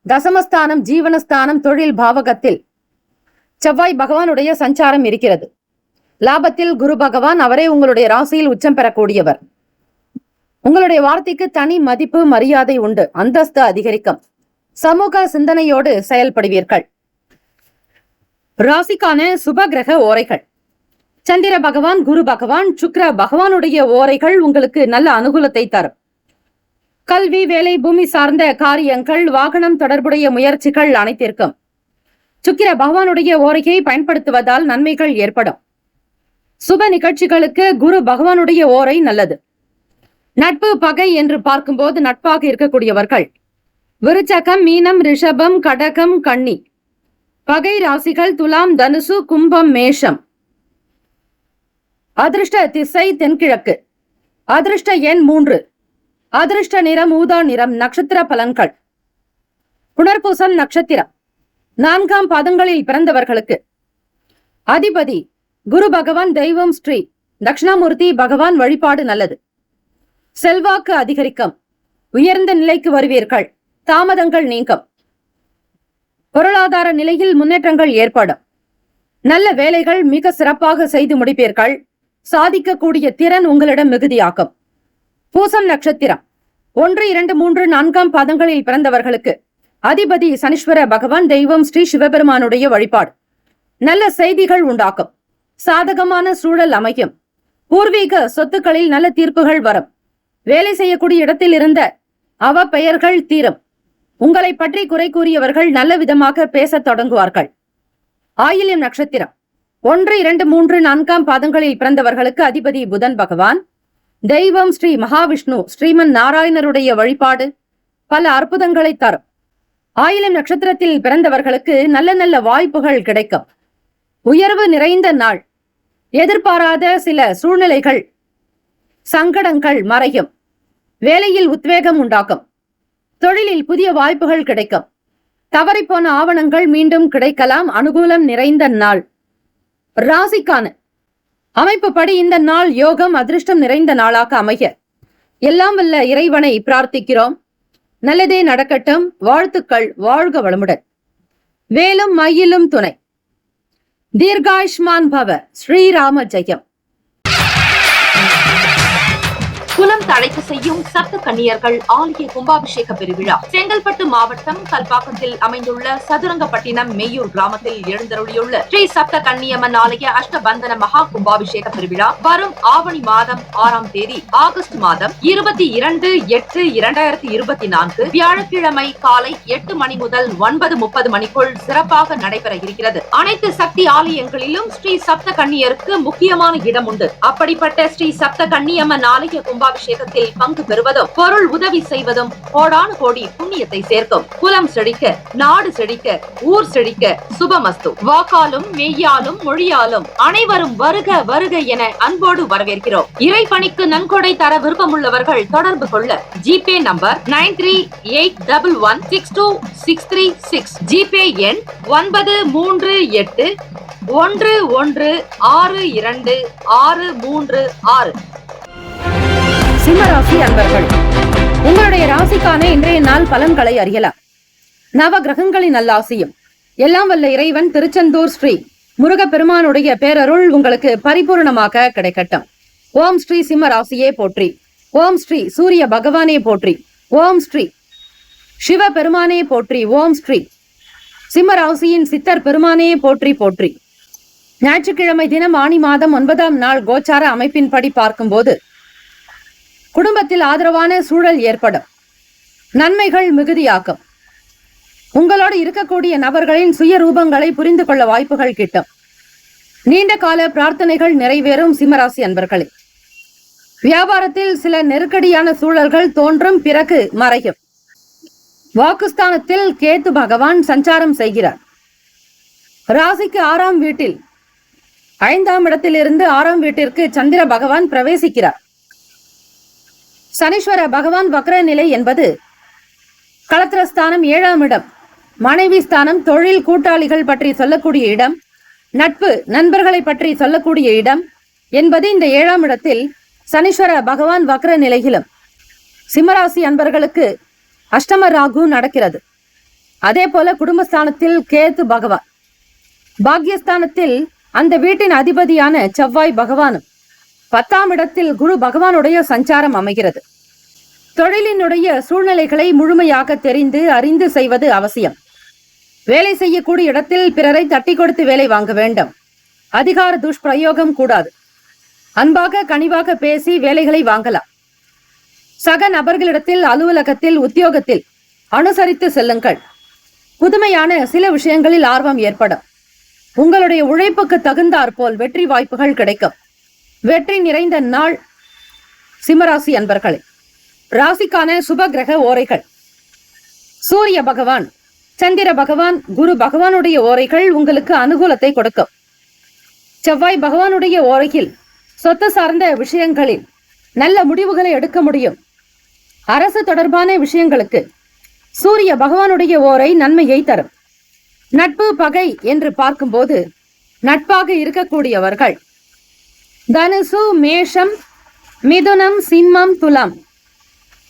தசமஸ்தானம் ஜீவனஸ்தானம் தொழில் பாவகத்தில் செவ்வாய் பகவானுடைய சஞ்சாரம் இருக்கிறது. லாபத்தில் குரு பகவான், அவரே உங்களுடைய ராசியில் உச்சம் பெறக்கூடியவர். உங்களுடைய வார்த்தைக்கு தனி மதிப்பு மரியாதை உண்டு. அந்தஸ்து அதிகரிக்கும். சமூக சிந்தனையோடு செயல்படுவீர்கள். ராசிக்கான சுப கிரக ஓரைகள். சந்திர பகவான், குரு பகவான், சுக்கிர பகவானுடைய ஓரைகள் உங்களுக்கு நல்ல அனுகூலத்தை தரும். கல்வி, வேலை, பூமி சார்ந்த காரியங்கள், வாகனம் தொடர்புடைய முயற்சிகள் அனைத்திற்கும் சுக்கிர பகவானுடைய ஓரையை பயன்படுத்துவதால் நன்மைகள் ஏற்படும். சுப நிகழ்ச்சிகளுக்கு குரு பகவானுடைய ஓரை நல்லது. நட்பு பகை என்று பார்க்கும்போது நட்பாக இருக்கக்கூடியவர்கள் விருச்சகம், மீனம், ரிஷபம், கடகம், கன்னி. பகை ராசிகள் துலாம், தனுசு, கும்பம், மேஷம். அதிர்ஷ்ட திசை தென்கிழக்கு. அதிர்ஷ்ட எண் 3. அதிர்ஷ்ட நிறம் ஊதா நிறம். நட்சத்திர பலன்கள். புனர்பூசம் நட்சத்திரம் 4ஆம் பாதங்களில் பிறந்தவர்களுக்கு அதிபதி குரு பகவான். தெய்வம் ஸ்ரீ தட்சிணாமூர்த்தி பகவான் வழிபாடு நல்லது. செல்வாக்கு அதிகரிக்கும். உயர்ந்த நிலைக்கு வருவீர்கள். தாமதங்கள் நீங்கும். பொருளாதார நிலையில் முன்னேற்றங்கள் ஏற்படும். நல்ல வேலைகள் மிக சிறப்பாக செய்து முடிப்பீர்கள். சாதிக்கக்கூடிய திறன் உங்களிடம் மிகுதியாகும். பூசம் நட்சத்திரம் 1, 2, 3, 4 பாதங்களில் பிறந்தவர்களுக்கு அதிபதி சனீஸ்வர பகவான், தெய்வம் ஸ்ரீ சிவபெருமானுடைய வழிபாடு. நல்ல செய்திகள் உண்டாக்கும். சாதகமான சூழல் அமையும். பூர்வீக சொத்துக்களில் நல்ல தீர்ப்புகள் வரும். வேலை செய்யக்கூடிய இடத்தில் இருந்த அவ பெயர்கள் தீரும். உங்களை பற்றி குறை கூறியவர்கள் நல்ல விதமாக பேசத் தொடங்குவார்கள். ஆயில்யம் நட்சத்திரம் 1, 2, 3, 4 பாதங்களில் பிறந்தவர்களுக்கு அதிபதி புதன் பகவான், தெய்வம் ஸ்ரீ மகாவிஷ்ணு, ஸ்ரீமன் நாராயணருடைய வழிபாடு பல அற்புதங்களை தரும். ஆயில்யம் நட்சத்திரத்தில் பிறந்தவர்களுக்கு நல்ல நல்ல வாய்ப்புகள் கிடைக்கும். உயர்வு நிறைந்த நாள். எதிர்பாராத சில சூழ்நிலைகள், சங்கடங்கள் மறையும். வேலையில் உத்வேகம் உண்டாக்கும். தொழிலில் புதிய வாய்ப்புகள் கிடைக்கும். தவறிப்போன ஆவணங்கள் மீண்டும் கிடைக்கலாம். அனுகூலம் நிறைந்த நாள். ராசிக்கான அமைப்புப்படி இந்த நாள் யோகம் அதிர்ஷ்டம் நிறைந்த நாளாக அமைய எல்லாம் வல்ல இறைவனை பிரார்த்திக்கிறோம். நல்லதே நடக்கட்டும். வாழ்த்துக்கள். வாழ்க வளமுடன். வேலும் மயிலும் துணை. தீர்காயுஷ்மான் பவ. ஸ்ரீராம ஜெயம். குலம் தழைக்க செய்யும் சப்த கன்னியர்கள் ஆலய கும்பாபிஷேக பெருவிழா செங்கல்பட்டு மாவட்டம் கல்பாக்கத்தில் அமைந்துள்ள சதுரங்கப்பட்டினம் மெய்யூர் கிராமத்தில் எழுந்தருளியுள்ள ஸ்ரீ சப்த கன்னியம்மன் ஆலய அஷ்டபந்தன மகா கும்பாபிஷேக பெருவிழா வரும் ஆவணி மாதம் 6ஆம் தேதி ஆகஸ்ட் மாதம் 22/8/2024 வியாழக்கிழமை காலை 8 மணி முதல் 9:30 மணிக்குள் சிறப்பாக நடைபெற இருக்கிறது. அனைத்து சக்தி ஆலயங்களிலும் ஸ்ரீ சப்த கன்னியருக்கு முக்கியமான இடம் உண்டு. அப்படிப்பட்ட ஸ்ரீ சப்த கன்னியம்மன் ஆலய கும்பாபிஷேகத்தில் பங்கு பெறுவதும் பொருள் உதவி செய்வதும் கோடானு கோடி புண்ணியத்தை சேர்க்கும். குலம் செழிக்க, நாடு செழிக்க, ஊர் செழிக்க. சுபமஸ்து. வாக்காலும் மெய்யாலும் மொழியாலும் அனைவரும் வருக வருக என அன்போடு வரவேற்கிறோம். இறைப்பணிக்கு நன்கொடை தர விருப்பமுள்ளவர்கள் தொடர்பு கொள்ள ஜிபே நம்பர் 9381162636, ஜிபே எண் 93811626336. சிம்மராசி அன்பர்கள், உங்களுடைய ராசிக்கான இன்றைய நாள் பலன்களை அறியலாம். நவ கிரகங்களின் நல்லாசியும் எல்லாம் வல்ல இறைவன் திருச்செந்தூர் ஸ்ரீ முருகப்பெருமானுடைய பேரருள் உங்களுக்கு பரிபூர்ணமாக கிடைக்கட்டும். ஓம் ஸ்ரீ சிம்மராசியே போற்றி. ஓம் ஸ்ரீ சூரிய பகவானே போற்றி. ஓம் ஸ்ரீ சிவ பெருமானே போற்றி. ஓம் ஸ்ரீ சிம்மராசியின் சித்தர் பெருமானே போற்றி போற்றி. ஞாயிற்றுக்கிழமை தினம் ஆனி மாதம் 9ஆம் நாள் கோச்சார அமைப்பின்படி பார்க்கும்போது குடும்பத்தில் ஆதரவான சூழல் ஏற்படும். நன்மைகள் மிகுதியாக்கும். உங்களோடு இருக்கக்கூடிய நபர்களின் சுய ரூபங்களை புரிந்து கொள்ள வாய்ப்புகள் கிட்டும். நீண்ட கால பிரார்த்தனைகள் நிறைவேறும். சிம்மராசி அன்பர்களே, வியாபாரத்தில் சில நெருக்கடியான சூழல்கள் தோன்றும், பிறகு மறையும். வாக்குஸ்தானத்தில் கேத்து பகவான் சஞ்சாரம் செய்கிறார். ராசிக்கு 6ஆம் வீட்டில் 5ஆம் இடத்திலிருந்து 6ஆம் வீட்டிற்கு சந்திர பகவான் பிரவேசிக்கிறார். சனீஸ்வர பகவான் வக்ர நிலை என்பது களத்திரஸ்தானம் 7ஆம் இடம், மனைவி ஸ்தானம், தொழில் கூட்டாளிகள் பற்றி சொல்லக்கூடிய இடம், நட்பு நண்பர்களை பற்றி சொல்லக்கூடிய இடம் என்பது இந்த 7ஆம் இடத்தில் சனீஸ்வர பகவான் வக்ர நிலையிலும் சிம்மராசி அன்பர்களுக்கு அஷ்டம ராகு நடக்கிறது. அதே போல குடும்பஸ்தானத்தில் கேத்து பகவான், பாக்யஸ்தானத்தில் அந்த வீட்டின் அதிபதியான செவ்வாய் பகவானும், 10ஆம் இடத்தில் குரு பகவானுடைய சஞ்சாரம் அமைகிறது. தொழிலினுடைய சூழ்நிலைகளை முழுமையாக தெரிந்து அறிந்து செய்வது அவசியம். வேலை செய்யக்கூடிய இடத்தில் பிறரை தட்டி கொடுத்து வேலை வாங்க வேண்டும். அதிகார துஷ்பிரயோகம் கூடாது. அன்பாக கனிவாக பேசி வேலைகளை வாங்கலாம். சக நபர்களிடத்தில், அலுவலகத்தில், உத்தியோகத்தில் அனுசரித்து செல்லுங்கள். புதுமையான சில விஷயங்களில் ஆர்வம் ஏற்படும். உங்களுடைய உழைப்புக்கு தகுந்தாற்போல் வெற்றி வாய்ப்புகள் கிடைக்கும். வெற்றி நிறைந்த நாள் சிம்மராசி அன்பர்களே. ராசிக்கான சுப கிரக ஓரைகள். சூரிய பகவான், சந்திர பகவான், குரு பகவானுடைய ஓரைகள் உங்களுக்கு அனுகூலத்தை கொடுக்கும். செவ்வாய் பகவானுடைய ஓரையில் சொத்து சார்ந்த விஷயங்களில் நல்ல முடிவுகளை எடுக்க முடியும். அரசு தொடர்பான விஷயங்களுக்கு சூரிய பகவானுடைய ஓரை நன்மையை தரும். நட்பு பகை என்று பார்க்கும்போது நட்பாக இருக்கக்கூடியவர்கள் தனுசு, மேஷம், மிதுனம், சிம்மம், துலாம்.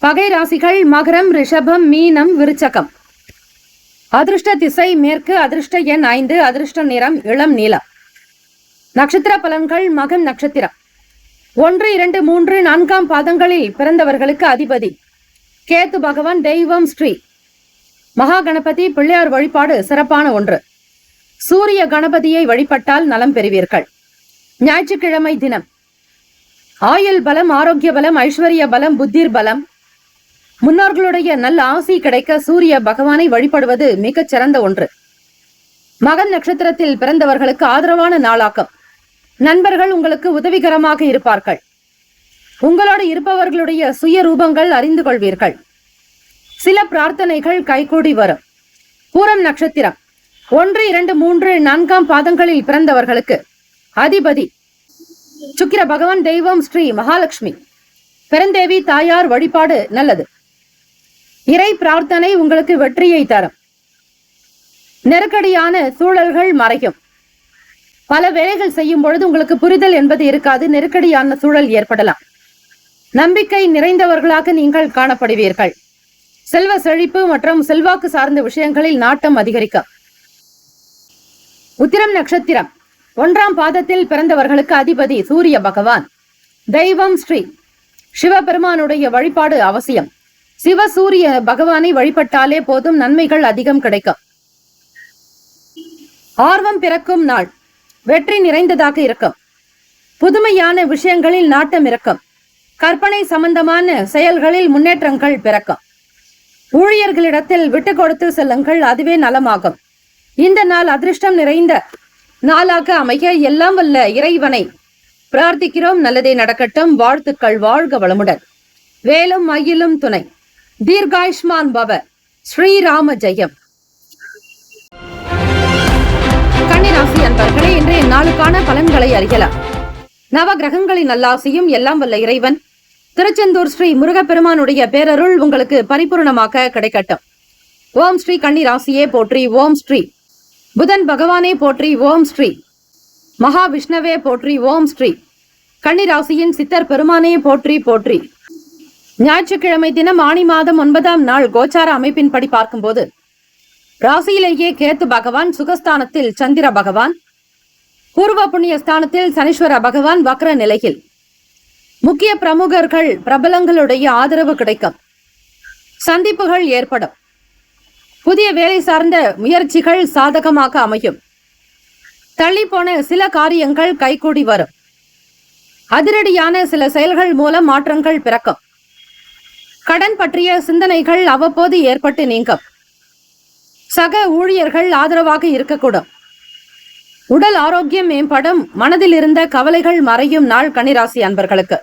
பகை ராசிகள் மகரம், ரிஷபம், மீனம், விருச்சகம். அதிர்ஷ்ட திசை மேற்கு. அதிர்ஷ்ட எண் 5. அதிர்ஷ்ட நிறம் இளம் நீலம். நட்சத்திர பலன்கள். மகம் நட்சத்திரம் 1, 2, 3, 4 பாதங்களில் பிறந்தவர்களுக்கு அதிபதி கேத்து பகவான் தெய்வம் ஸ்ரீ மகா கணபதி பிள்ளையார் வழிபாடு சிறப்பான ஒன்று. சூரிய கணபதியை வழிபட்டால் நலம் பெறுவீர்கள். ஞாயிற்றுக்கிழமை தினம் ஆயுள் பலம், ஆரோக்கிய பலம், ஐஸ்வர்ய பலம், புத்திர் பலம், முன்னோர்களுடைய நல்ல ஆசி கிடைக்க சூரிய பகவானை வழிபடுவது மிகச் சிறந்த ஒன்று. மகம் நட்சத்திரத்தில் பிறந்தவர்களுக்கு ஆதரவான நாளாக்கம். நண்பர்கள் உங்களுக்கு உதவிகரமாக இருப்பார்கள். உங்களோடு இருப்பவர்களுடைய சுய ரூபங்கள் அறிந்து கொள்வீர்கள். சில பிரார்த்தனைகள் கைகூடி வரும். பூரம் நட்சத்திரம் 1, 2, 3, 4 பாதங்களில் பிறந்தவர்களுக்கு அதிபதி சுக்கிர பகவான் தெய்வம் ஸ்ரீ மகாலட்சுமி. பெருந்தேவி தாயார் வழிபாடு நல்லது. இறை பிரார்த்தனை உங்களுக்கு வெற்றியை தரும். நெருக்கடியான சூழல்கள் மறையும். பல வேலைகள் செய்யும் பொழுது உங்களுக்கு புரிதல் என்பது இருக்காது. நெருக்கடியான சூழல் ஏற்படலாம். நம்பிக்கை நிறைந்தவர்களாக நீங்கள் காணப்படுவீர்கள். செல்வ செழிப்பு மற்றும் செல்வாக்கு சார்ந்த விஷயங்களில் நாட்டம் அதிகரிக்கும். உத்திரம் நட்சத்திரம் 1 பாதத்தில் பிறந்தவர்களுக்கு அதிபதி சூரிய பகவான். தெய்வம் ஸ்ரீ சிவபெருமானுடைய வழிபாடு அவசியம். சிவ சூரிய பகவானை வழிபட்டாலே போதும், நன்மைகள் அதிகம் கிடைக்கும். ஆர்வம் பிறக்கும் நாள். வெற்றி நிறைந்ததாக இருக்கும். புதுமையான விஷயங்களில் நாட்டம் இருக்கும். கற்பனை சம்பந்தமான செயல்களில் முன்னேற்றங்கள் பிறக்கும். ஊழியர்களிடத்தில் விட்டு கொடுத்து செல்லுங்கள், அதுவே நலமாகும். இந்த நாள் அதிர்ஷ்டம் நிறைந்த நாளாக அமைய எல்லாம் வல்ல இறைவனை பிரார்த்திக்கிறோம். நல்லதே நடக்கட்டும். வாழ்த்துக்கள். வாழ்க வளமுடன். வேலும் மயிலும் துணை. தீர்காயுஷ்மான் பவ. ஸ்ரீராம ஜெயம். கன்னிராசி அன்பர்களே, இன்றைய நாளுக்கான பலன்களை அறியலாம். நவ கிரகங்களின் நல்லாசியும் எல்லாம் வல்ல இறைவன் திருச்செந்தூர் ஸ்ரீ முருகப்பெருமானுடைய பேரருள் உங்களுக்கு பரிபூர்ணமாக கிடைக்கட்டும். ஓம் ஸ்ரீ கன்னிராசியே போற்றி. ஓம் ஸ்ரீ புதன் பகவானே போற்றி. ஓம் ஸ்ரீ மகாவிஷ்ணவே போற்றி. ஓம் ஸ்ரீ கன்னிராசியின் சித்தர் பெருமானே போற்றி போற்றி. ஞாயிற்றுக்கிழமை தினம் ஆனி மாதம் 9ஆம் நாள் கோச்சார அமைப்பின்படி பார்க்கும்போது ராசியிலேயே கேத்து பகவான், சுகஸ்தானத்தில் சந்திர பகவான், பூர்வ புண்ணிய ஸ்தானத்தில் சனீஸ்வர பகவான் வக்ர நிலையில். முக்கிய பிரமுகர்கள், பிரபலங்களுடைய ஆதரவு கிடைக்கும். சந்திப்புகள் ஏற்படும். புதிய வேலை சார்ந்த முயற்சிகள் சாதகமாக அமையும். தள்ளிப்போன சில காரியங்கள் கைகூடி வரும். அதிரடியான சில செயல்கள் மூலம் மாற்றங்கள் பிறக்கும். கடன் பற்றிய சிந்தனைகள் அவ்வப்போது ஏற்பட்டு நீங்கும். சக ஊழியர்கள் ஆதரவாக இருக்கக்கூடும். உடல் ஆரோக்கியம் மேம்படும். மனதில் இருந்த கவலைகள் மறையும் நாள் கன்னிராசி அன்பர்களுக்கு.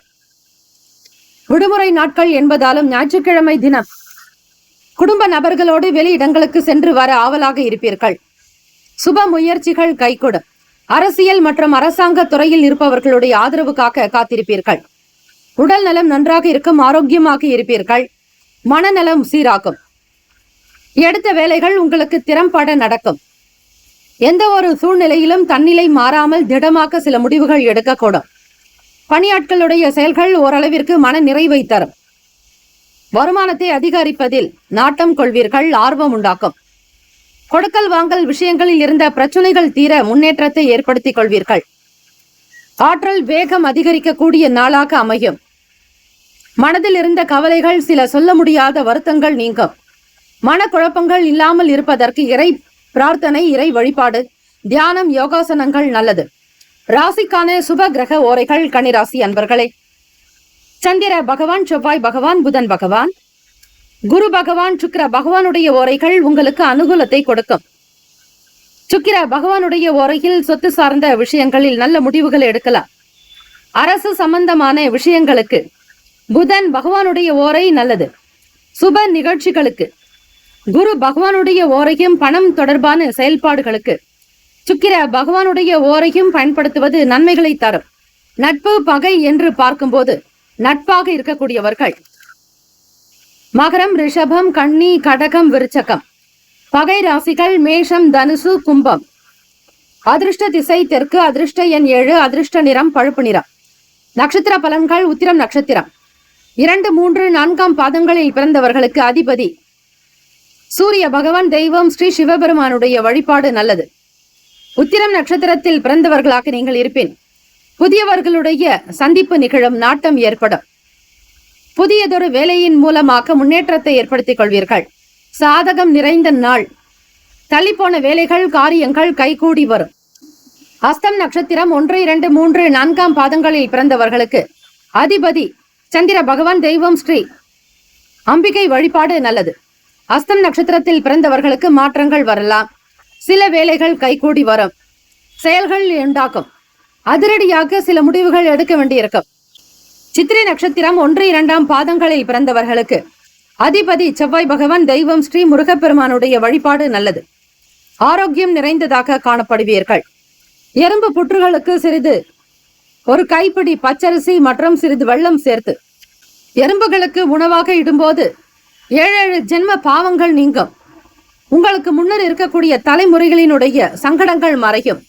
விடுமுறை நாட்கள் என்பதாலும் ஞாயிற்றுக்கிழமை தினம் குடும்ப நபர்களோடு வெளியிடங்களுக்கு சென்று வர ஆவலாக இருப்பீர்கள். சுப முயற்சிகள் கைகூடும். அரசியல் மற்றும் அரசாங்க துறையில் இருப்பவர்களுடைய ஆதரவுக்காக காத்திருப்பீர்கள். உடல் நலம் நன்றாக இருக்கும். ஆரோக்கியமாக இருப்பீர்கள். மனநலம் சீராகும். எடுத்த வேலைகள் உங்களுக்கு திறம்பட நடக்கும். எந்த ஒரு சூழ்நிலையிலும் தன்னிலை மாறாமல் திடமாக சில முடிவுகள் எடுக்கக்கூடும். பணியாட்களுடைய செயல்கள் ஓரளவிற்கு மன நிறைவை தரும். வருமானத்தை அதிகரிப்பதில் நாட்டம் கொள்வீர்கள். ஆர்வம் உண்டாக்கும். கொடுக்கல் வாங்கல் விஷயங்களில் இருந்த பிரச்சனைகள் தீர முன்னேற்றத்தை ஏற்படுத்திக் கொள்வீர்கள். ஆற்றல் வேகம் அதிகரிக்கக்கூடிய நாளாக அமையும். மனதில் இருந்த கவலைகள், சில சொல்ல முடியாத வருத்தங்கள் நீங்கும். மனக்குழப்பங்கள் இல்லாமல் இருப்பதற்கு இறை பிரார்த்தனை, இறை வழிபாடு, தியானம், யோகாசனங்கள் நல்லது. ராசிக்கான சுப கிரக ஓரைகள் கன்னிராசி அன்பர்களே: சந்திர பகவான், செவ்வாய் பகவான், புதன் பகவான், குரு பகவான், சுக்கிர பகவானுடைய ஓரைகள் உங்களுக்கு அனுகூலத்தை கொடுக்கும். சுக்கிர பகவானுடைய ஓரையில் சொத்து சார்ந்த விஷயங்களில் நல்ல முடிவுகள் எடுக்கலாம். அரசு சம்பந்தமான விஷயங்களுக்கு புதன் பகவானுடைய ஓரை நல்லது. சுப நிகழ்ச்சிகளுக்கு குரு பகவானுடைய ஓரையும், பணம் தொடர்பான செயல்பாடுகளுக்கு சுக்கிர பகவானுடைய ஓரையும் பயன்படுத்துவது நன்மைகளை தரும். நட்பு பகை என்று பார்க்கும்போது நட்பாக இருக்கக்கூடியவர்கள் மகரம், ரிஷபம், கன்னி, கடகம், விருச்சகம். பகை ராசிகள் மேஷம், தனுசு, கும்பம். அதிர்ஷ்ட திசை தெற்கு. அதிர்ஷ்ட எண் 7. அதிர்ஷ்ட நிறம் பழுப்பு நிறம். நட்சத்திர பலன்கள்: உத்திரம் நட்சத்திரம் 2, 3, 4 பாதங்களில் பிறந்தவர்களுக்கு அதிபதி சூரிய பகவான். தெய்வம் ஸ்ரீ சிவபெருமானுடைய வழிபாடு நல்லது. உத்திரம் நட்சத்திரத்தில் பிறந்தவர்களாக நீங்கள் இருப்பின் புதியவர்களுடைய சந்திப்பு நிகழும். நாட்டம் ஏற்படும். புதியதொரு வேலையின் மூலமாக முன்னேற்றத்தை ஏற்படுத்திக் கொள்வீர்கள். சாதகம் நிறைந்த நாள். தள்ளிப்போன வேலைகள் காரியங்கள் கைகூடி வரும். அஸ்தம் நட்சத்திரம் 1, 2, 3, 4 பாதங்களில் பிறந்தவர்களுக்கு அதிபதி சந்திர பகவான், தெய்வம் ஸ்ரீ அம்பிகை வழிபாடு நல்லது. அஸ்தம் நட்சத்திரத்தில் பிறந்தவர்களுக்கு மாற்றங்கள் வரலாம். சில வேலைகள் கைகூடி வரும். செயல்கள் உண்டாக்கும். அதிரடியாக சில முடிவுகள் எடுக்க வேண்டியிருக்கும். சித்திரை நட்சத்திரம் 1, 2 பாதங்களில் பிறந்தவர்களுக்கு அதிபதி செவ்வாய் பகவான், தெய்வம் ஸ்ரீ முருகப்பெருமானுடைய வழிபாடு நல்லது. ஆரோக்கியம் நிறைந்ததாக காணப்படுவீர்கள். எறும்பு புற்றுகளுக்கு சிறிது ஒரு கைப்பிடி பச்சரிசி மற்றும் சிறிது வெள்ளம் சேர்த்து எறும்புகளுக்கு உணவாக இடும்போது 7 ஜென்ம பாவங்கள் நீங்கும். உங்களுக்கு முன்னர் இருக்கக்கூடிய தலைமுறைகளினுடைய சங்கடங்கள் மறையும்.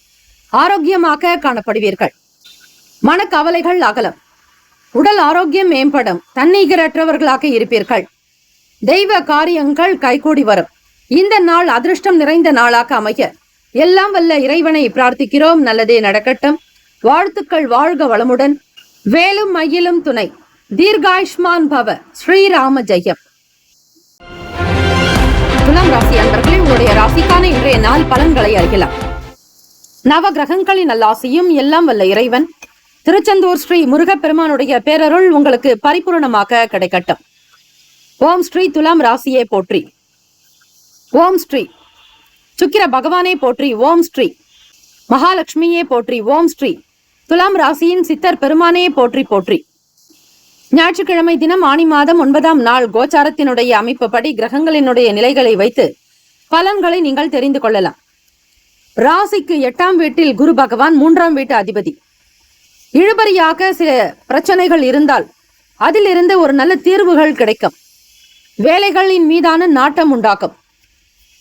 ஆரோக்கியமாக காணப்படுவீர்கள். மனக்கவலைகள் அகலம். உடல் ஆரோக்கியம் மேம்படும். தன்னிகரற்றவர்களாக இருப்பீர்கள். தெய்வ காரியங்கள் கைகூடி வரும். இந்த நாள் அதிர்ஷ்டம் நிறைந்த நாளாக அமைய எல்லாம் வல்ல இறைவனை பிரார்த்திக்கிறோம். நல்லதே நடக்கட்டும். வாழ்த்துக்கள். வாழ்க வளமுடன். வேலும் மயிலும் துணை. தீர்காயுஷ்மான் பவ. ஸ்ரீராம ஜெயம். துலாம் ராசி அன்பர்களே, உங்களுடைய ராசிக்கான இன்றைய நாள் பலன்களை அறியலாம். நவ கிரகங்களின் நல்லாசியும் எல்லாம் வல்ல இறைவன் திருச்செந்தூர் ஸ்ரீ முருகப்பெருமானுடைய பேரருள் உங்களுக்கு பரிபூர்ணமாக கிடைக்கட்டும். ஓம் ஸ்ரீ துலாம் ராசியே போற்றி. ஓம் ஸ்ரீ சுக்கிர பகவானே போற்றி. ஓம் ஸ்ரீ மகாலட்சுமியே போற்றி. ஓம் ஸ்ரீ துலாம் ராசியின் சித்தர் பெருமானே போற்றி போற்றி. ஞாயிற்றுக்கிழமை தினம் ஆனி மாதம் 9ஆம் நாள் கோச்சாரத்தினுடைய அமைப்புப்படி கிரகங்களினுடைய நிலைகளை வைத்து பலன்களை நீங்கள் தெரிந்து கொள்ளலாம். ராசிக்கு 8ஆம் வீட்டில் குரு பகவான், 3ஆம் வீட்டு அதிபதி. இழுபறியாக சில பிரச்சனைகள் இருந்தால் அதிலிருந்து ஒரு நல்ல தீர்வுகள் கிடைக்கும். வேலைகளின் மீதான நாட்டம் உண்டாக்கும்.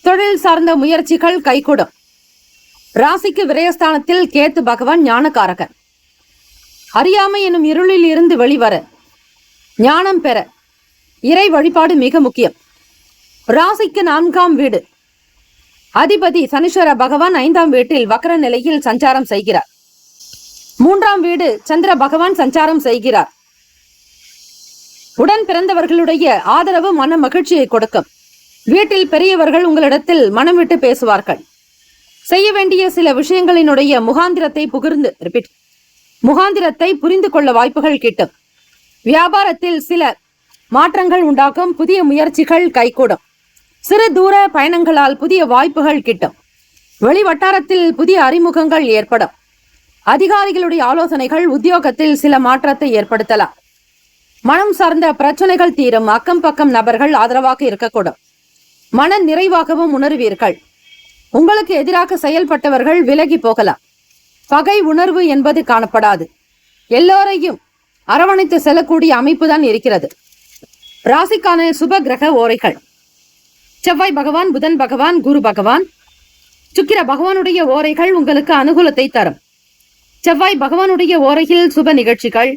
தொழில் சார்ந்த முயற்சிகள் கைகூடும். ராசிக்கு விரயஸ்தானத்தில் கேத்து பகவான், ஞானகாரகன். அறியாமை எனும் இருளில் இருந்து வெளிவர, ஞானம் பெற இறை வழிபாடு மிக முக்கியம். ராசிக்கு 4ஆம் வீடு அதிபதி சனீஸ்வர பகவான் 5ஆம் வீட்டில் வக்ர நிலையில் சஞ்சாரம் செய்கிறார். 3ஆம் வீடு சந்திர பகவான் சஞ்சாரம் செய்கிறார். உடன் பிறந்தவர்களுடைய ஆதரவு மன மகிழ்ச்சியை கொடுக்கும். வீட்டில் பெரியவர்கள் உங்களிடத்தில் மனம் விட்டு பேசுவார்கள். செய்ய வேண்டிய சில விஷயங்களினுடைய முகாந்திரத்தை புரிந்து கொள்ள வாய்ப்புகள் கிட்டும். வியாபாரத்தில் சில மாற்றங்கள் உண்டாகும். புதிய முயற்சிகள் கைகூடும். சிறு தூர பயணங்களால் புதிய வாய்ப்புகள் கிட்டும். வெளி வட்டாரத்தில் புதிய அறிமுகங்கள் ஏற்படும். அதிகாரிகளுடைய ஆலோசனைகள் உத்தியோகத்தில் சில மாற்றத்தை ஏற்படுத்தலாம். மனம் சார்ந்த பிரச்சனைகள் தீரும். அக்கம் பக்கம் நபர்கள் ஆதரவாக இருக்கக்கூடும். மன நிறைவாகவும் உணர்வீர்கள். உங்களுக்கு எதிராக செயல்பட்டவர்கள் விலகி போகலாம். பகை உணர்வு என்பது காணப்படாது. எல்லோரையும் அரவணைத்து செல்லக்கூடிய அமைப்புதான் இருக்கிறது. ராசிக்கான சுப கிரக ஓரைகள்: செவ்வாய் பகவான், புதன் பகவான், குரு பகவான், சுக்கிர பகவானுடைய ஓரைகள் உங்களுக்கு அனுகூலத்தை தரும். செவ்வாய் பகவானுடைய ஓரையில் சுப நிகழ்ச்சிகள்,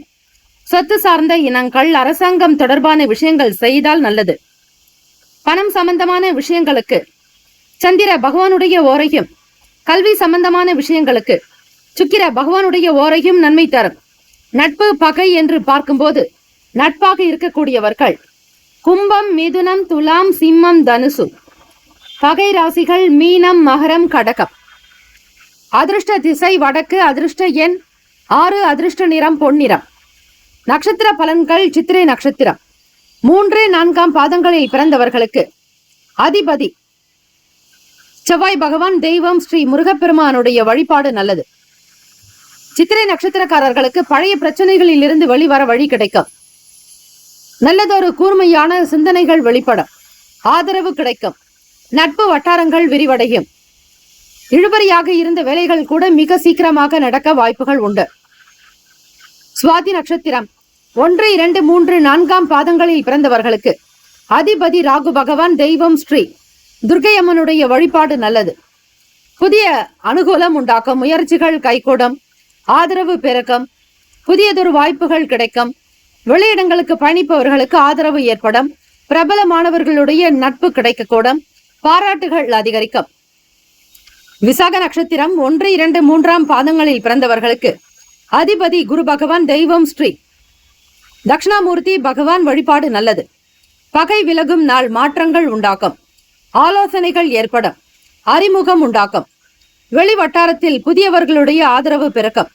சொத்து சார்ந்த இனங்கள், அரசாங்கம் தொடர்பான விஷயங்கள் செய்தால் நல்லது. பணம் சம்பந்தமான விஷயங்களுக்கு சந்திர பகவானுடைய ஓரையும், கல்வி சம்பந்தமான விஷயங்களுக்கு சுக்கிர பகவானுடைய ஓரையும் நன்மை தரும். நட்பு பகை என்று பார்க்கும்போது நட்பாக இருக்கக்கூடியவர்கள் கும்பம், மிதுனம், துலாம், சிம்மம், தனுசு. பகை ராசிகள் மீனம், மகரம், கடகம். அதிர்ஷ்ட திசை வடக்கு. அதிர்ஷ்ட எண் 6. அதிர்ஷ்ட நிறம் பொன்னிறம். நட்சத்திர பலன்கள்: சித்திரை நட்சத்திரம் 3, 4 பாதங்களில் பிறந்தவர்களுக்கு அதிபதி செவ்வாய் பகவான், தெய்வம் ஸ்ரீ முருகப்பெருமானுடைய வழிபாடு நல்லது. சித்திரை நட்சத்திரக்காரர்களுக்கு பழைய பிரச்சனைகளில் இருந்து வெளிவர வழி கிடைக்கும். நல்லதொரு கூர்மையான சிந்தனைகள் வெளிப்படும். ஆதரவு கிடைக்கும். நட்பு வட்டாரங்கள் விரிவடையும். இழுபறியாக இருந்த வேலைகள் கூட மிக சீக்கிரமாக நடக்க வாய்ப்புகள் உண்டு. சுவாதி நட்சத்திரம் 1, 2, 3, 4 பாதங்களில் பிறந்தவர்களுக்கு அதிபதி ராகு பகவான், தெய்வம் ஸ்ரீ துர்க்கையம்மனுடைய வழிபாடு நல்லது. புதிய அனுகூலம் உண்டாக்கும். முயற்சிகள் கைகூடும். ஆதரவு பெருக்கம். புதியதொரு வாய்ப்புகள் கிடைக்கும். வெளியிடங்களுக்கு பயணிப்பவர்களுக்கு ஆதரவு ஏற்படும். பிரபலமானவர்களுடைய நட்பு கிடைக்கக்கூடும். பாராட்டுகள் அதிகரிக்கும். விசாக நட்சத்திரம் 1, 2, 3 பாதங்களில் பிறந்தவர்களுக்கு அதிபதி குரு பகவான், தெய்வம் ஸ்ரீ தட்சிணாமூர்த்தி பகவான் வழிபாடு நல்லது. பகை விலகும் நாள், மாற்றங்கள் உண்டாக்கும், ஆலோசனைகள் ஏற்படும், அறிமுகம் உண்டாக்கும், வெளி வட்டாரத்தில் புதியவர்களுடைய ஆதரவு பிறக்கும்,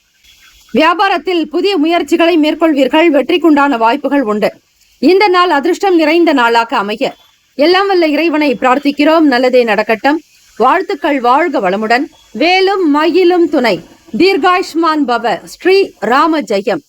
வியாபாரத்தில் புதிய முயற்சிகளை மேற்கொள்வீர்கள், வெற்றிக்குண்டான வாய்ப்புகள் உண்டு. இந்த நாள் அதிர்ஷ்டம் நிறைந்த நாளாக அமைய எல்லாம் வல்ல இறைவனை பிரார்த்திக்கிறோம். நல்லதே நடக்கட்டும். வாழ்த்துக்கள். வாழ்க வளமுடன். வேலும் மயிலும் துணை. தீர்காயுஷ்மான் பவ. ஸ்ரீ ராம ஜெயம்.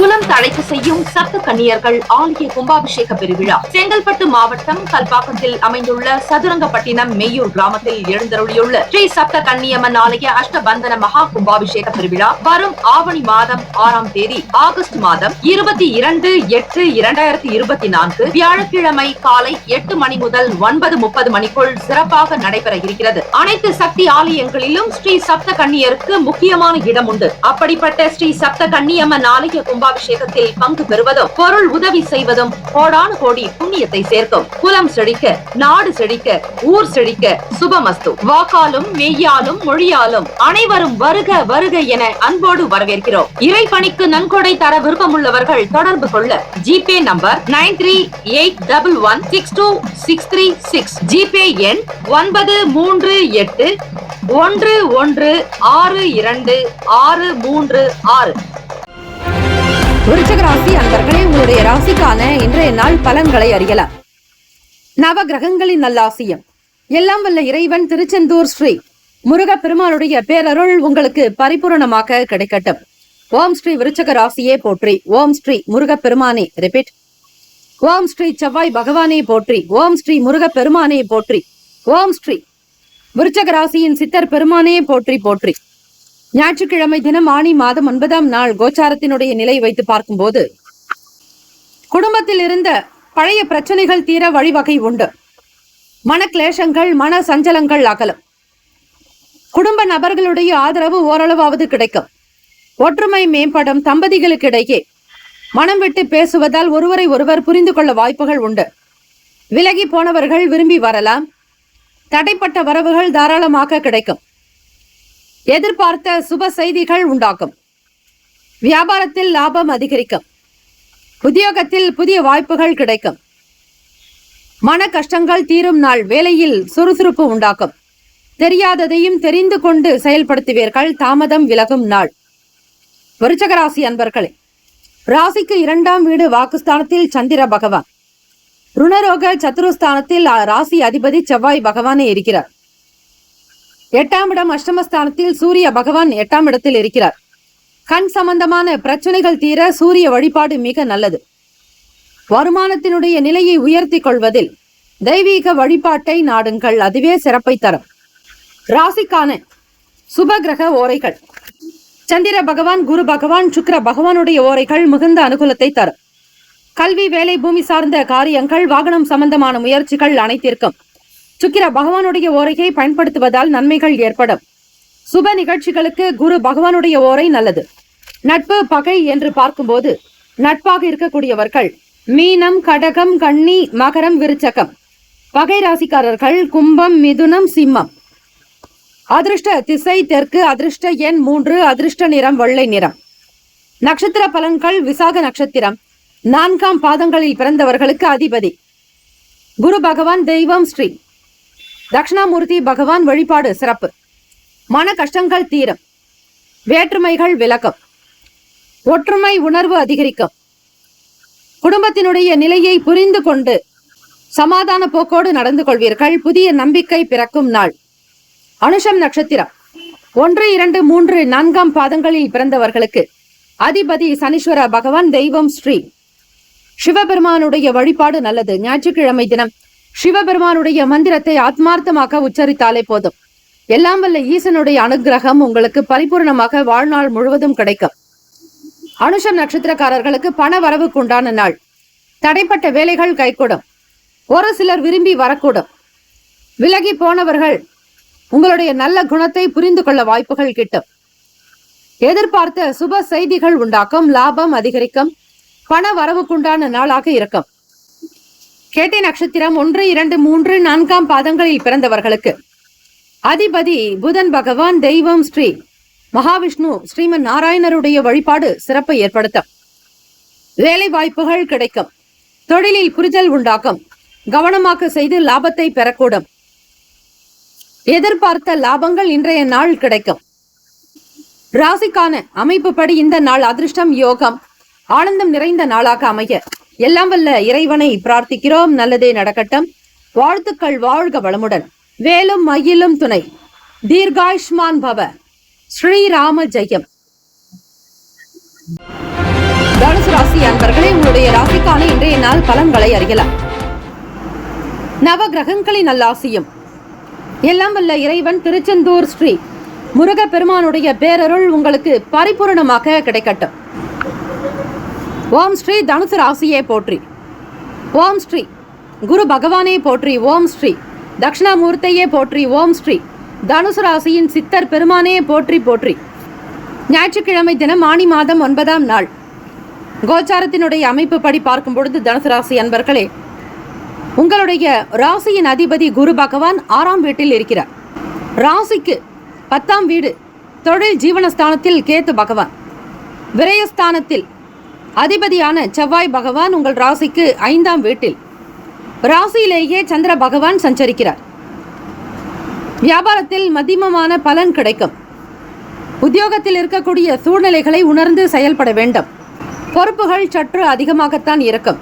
குலம் தழைக்க செய்யும் சப்த கன்னியர்கள் ஆலய கும்பாபிஷேக பெருவிழா செங்கல்பட்டு மாவட்டம் கல்பாக்கத்தில் அமைந்துள்ள சதுரங்கப்பட்டினம் மெய்யூர் கிராமத்தில் எழுந்தருளியுள்ள ஸ்ரீ சப்த கன்னியம்மன் ஆலய அஷ்டபந்தன மகா கும்பாபிஷேக பெருவிழா வரும் ஆவணி மாதம் 6ஆம் தேதி ஆகஸ்ட் மாதம் 22/8/2024 வியாழக்கிழமை காலை 8 மணி முதல் 9:30 மணிக்குள் சிறப்பாக நடைபெற இருக்கிறது. அனைத்து சக்தி ஆலயங்களிலும் ஸ்ரீ சப்த கன்னியருக்கு முக்கியமான இடம் உண்டு. அப்படிப்பட்ட ஸ்ரீ சப்த கன்னியம்மன் ஆலய கும்பாபிஷேகத்தில் பங்கு பெறுவதும் பொருள் உதவி செய்வதும் கோடானு கோடி புண்ணியத்தை சேர்க்கும். குலம் செழிக்க, நாடு செழிக்க, ஊர் செழிக்க சுபமஸ்து. வாக்காலும் மெய்யாலும் மொழியாலும் அனைவரும் வருக வருக என அன்போடு வரவேற்கிறோம். இறைப்பணிக்கு நன்கொடை தர விருப்பமுள்ளவர்கள் தொடர்பு கொள்ள ஜிபே நம்பர் 9381162636, ஜிபே எண் 938111626336. விருச்சிக ராசி அன்பர்களே, உங்களுடைய ராசிக்கான இன்றைய நாள் பலன்களை அறியலாம். நவ கிரகங்களின் நல்லாசியம். எல்லாம் வல்ல இறைவன் திருச்செந்தூர் ஸ்ரீ முருகப்பெருமானுடைய பேரருள் உங்களுக்கு பரிபூரணமாக கிடைக்கட்டும். ஓம் ஸ்ரீ விருச்சிக ராசியே போற்றி. ஓம் ஸ்ரீ முருகப்பெருமானே. ரிப்பீட். ஓம் ஸ்ரீ செவ்வாய் பகவானே போற்றி. ஓம் ஸ்ரீ முருகப்பெருமானே போற்றி. ஓம் ஸ்ரீ விருச்சிக ராசியின் சித்தர் பெருமானே போற்றி போற்றி. ஞாயிற்றுக்கிழமை தினம் ஆனி மாதம் 9ஆம் நாள் கோச்சாரத்தினுடைய நிலை வைத்து பார்க்கும்போது குடும்பத்தில் இருந்த பழைய பிரச்சனைகள் தீர வழிவகை உண்டு. மன கிளேசங்கள், மன சஞ்சலங்கள் அகலும். குடும்ப நபர்களுடைய ஆதரவு ஓரளவாவது கிடைக்கும். ஒற்றுமை மேம்படும். தம்பதிகளுக்கிடையே மனம் விட்டு பேசுவதால் ஒருவரை ஒருவர் புரிந்து கொள்ள வாய்ப்புகள் உண்டு. விலகி போனவர்கள் விரும்பி வரலாம். தடைப்பட்ட வரவுகள் தாராளமாக கிடைக்கும். எதிர்பார்த்த சுப செய்திகள் உண்டாகும். வியாபாரத்தில் லாபம் அதிகரிக்கும். உத்தியோகத்தில் புதிய வாய்ப்புகள் கிடைக்கும். மன கஷ்டங்கள் தீரும் நாள். வேலையில் சுறுசுறுப்பு உண்டாக்கும். தெரியாததையும் தெரிந்து கொண்டு செயல்படுத்துவீர்கள். தாமதம் விலகும் நாள். விருச்சிக ராசி அன்பர்களே, ராசிக்கு 2ஆம் வீடு வாக்குஸ்தானத்தில் சந்திர பகவான், ருணரோக சத்துருஸ்தானத்தில் ராசி அதிபதி செவ்வாய் பகவானே இருக்கிறார். 8ஆம் இடம் அஷ்டமஸ்தானத்தில் சூரிய பகவான் 8ஆம் இடத்தில் இருக்கிறார். கண் சம்பந்தமான பிரச்சனைகள் தீர சூரிய வழிபாடு மிக நல்லது. வருமானத்தினுடைய நிலையை உயர்த்தி கொள்வதில் தெய்வீக வழிபாட்டை நாடுங்கள். அதுவே சிறப்பை தரும். ராசிக்கான சுப கிரக ஓரைகள். சந்திர பகவான், குரு பகவான், சுக்கிர பகவானுடைய ஓரைகள் மிகுந்த அனுகூலத்தை தரும். கல்வி, வேலை, பூமி சார்ந்த காரியங்கள், வாகனம் சம்பந்தமான முயற்சிகள் அனைத்திற்கும் சுக்கிர பகவானுடைய ஓரையை பயன்படுத்துவதால் நன்மைகள் ஏற்படும். சுப நிகழ்ச்சிகளுக்கு குரு பகவானுடைய ஓரை நல்லது. நட்பு, பகை என்று பார்க்கும்போது நட்பாக இருக்கக்கூடியவர்கள் மீனம், கடகம், கன்னி, மகரம், விருச்சகம். பகை ராசிக்காரர்கள் கும்பம், மிதுனம், சிம்மம். அதிர்ஷ்ட திசை தெற்கு. அதிர்ஷ்ட எண் 3. அதிர்ஷ்ட நிறம் வெள்ளை நிறம். நட்சத்திர பலன்கள். விசாக நட்சத்திரம் 4ஆம் பாதங்களில் பிறந்தவர்களுக்கு அதிபதி குரு பகவான். தெய்வம் ஸ்ரீ தட்சிணாமூர்த்தி பகவான் வழிபாடு சிறப்பு. மன கஷ்டங்கள் தீரும். வேற்றுமைகள் விலகும். ஒற்றுமை உணர்வு அதிகரிக்கும். குடும்பத்தினுடைய நிலையை புரிந்து கொண்டு சமாதான போக்கோடு நடந்து கொள்வீர்கள். புதிய நம்பிக்கை பிறக்கும் நாள். அனுஷம் நட்சத்திரம் 1, 2, 3, 4ஆம் பாதங்களில் பிறந்தவர்களுக்கு அதிபதி சனீஸ்வர பகவான். தெய்வம் ஸ்ரீ சிவபெருமானுடைய வழிபாடு நல்லது. ஞாயிற்றுக்கிழமை தினம் சிவபெருமானுடைய மந்திரத்தை ஆத்மார்த்தமாக உச்சரித்தாலே போதும். எல்லாம் வல்ல ஈசனுடைய அனுகிரகம் உங்களுக்கு பரிபூர்ணமாக வாழ்நாள் முழுவதும் கிடைக்கும். அனுஷம் நட்சத்திரக்காரர்களுக்கு பண வரவுக்கு உண்டான நாள். தடைப்பட்ட வேலைகள் கைகூடும். ஒரு சிலர் விரும்பி வரக்கூடும். விலகி போனவர்கள் உங்களுடைய நல்ல குணத்தை புரிந்து கொள்ள வாய்ப்புகள் கிட்டும். எதிர்பார்த்த சுப செய்திகள் உண்டாக்கும். லாபம் அதிகரிக்கும். பண வரவுக்குண்டான நாளாக இருக்கும். கேட்டை நட்சத்திரம் 1, 2, 3, 4ஆம் பாதங்களில் பிறந்தவர்களுக்கு அதிபதி புதன் பகவான். தெய்வம் ஸ்ரீ மகாவிஷ்ணு ஸ்ரீமன் நாராயணருடைய வழிபாடு சிறப்பை ஏற்படுத்தும். வேலை வாய்ப்புகள் கிடைக்கும். தொழிலில் புரிதல் உண்டாக்கும். கவனமாக செய்து லாபத்தை பெறக்கூடும். எதிர்பார்த்த லாபங்கள் இன்றைய நாள் கிடைக்கும். ராசிக்கான அமைப்புப்படி இந்த நாள் அதிர்ஷ்டம், யோகம், ஆனந்தம் நிறைந்த நாளாக அமைய எல்லாம் வல்ல இறைவனை பிரார்த்திக்கிறோம். நல்லதே நடக்கட்டும். வாழ்த்துக்கள். வாழ்க வளமுடன். வேலும் மயிலும் துணை. தீர்காயுஷ்மான் பவ. ஸ்ரீராம ஜெயம். தனுசு ராசி அன்பர்களே, உங்களுடைய ராசிக்கான இன்றைய நாள் பலன்களை அறியலாம். நவ கிரகங்களின் நல்லாசியும் எல்லாம் வல்ல இறைவன் திருச்செந்தூர் ஸ்ரீ முருக பெருமானுடைய பேரருள் உங்களுக்கு பரிபூர்ணமாக கிடைக்கட்டும். ஓம் ஸ்ரீ தனுசு ராசியே போற்றி. ஓம் ஸ்ரீ குரு பகவானே போற்றி. ஓம் ஸ்ரீ தட்சிணாமூர்த்தியே போற்றி. ஓம் ஸ்ரீ தனுசு ராசியின் சித்தர் பெருமானே போற்றி போற்றி. ஞாயிற்றுக்கிழமை தினம் ஆனி மாதம் 9ஆம் நாள். கோச்சாரத்தினுடைய அமைப்பு படி பார்க்கும் பொழுது தனுசு ராசி அன்பர்களே, உங்களுடைய ராசியின் அதிபதி குரு பகவான் 6ஆம் வீட்டில் இருக்கிறார். ராசிக்கு 10ஆம் வீடு தொழில் ஜீவனஸ்தானத்தில் கேத்து பகவான், விரயஸ்தானத்தில் அதிபதியான செவ்வாய் பகவான் உங்கள் ராசிக்கு 5ஆம் வீட்டில், ராசியிலேயே சந்திர பகவான் சஞ்சரிக்கிறார். வியாபாரத்தில் மத்தியமமான பலன் கிடைக்கும். உத்தியோகத்தில் இருக்கக்கூடிய சூழ்நிலைகளை உணர்ந்து செயல்பட வேண்டும். பொறுப்புகள் சற்று அதிகமாகத்தான் இருக்கும்.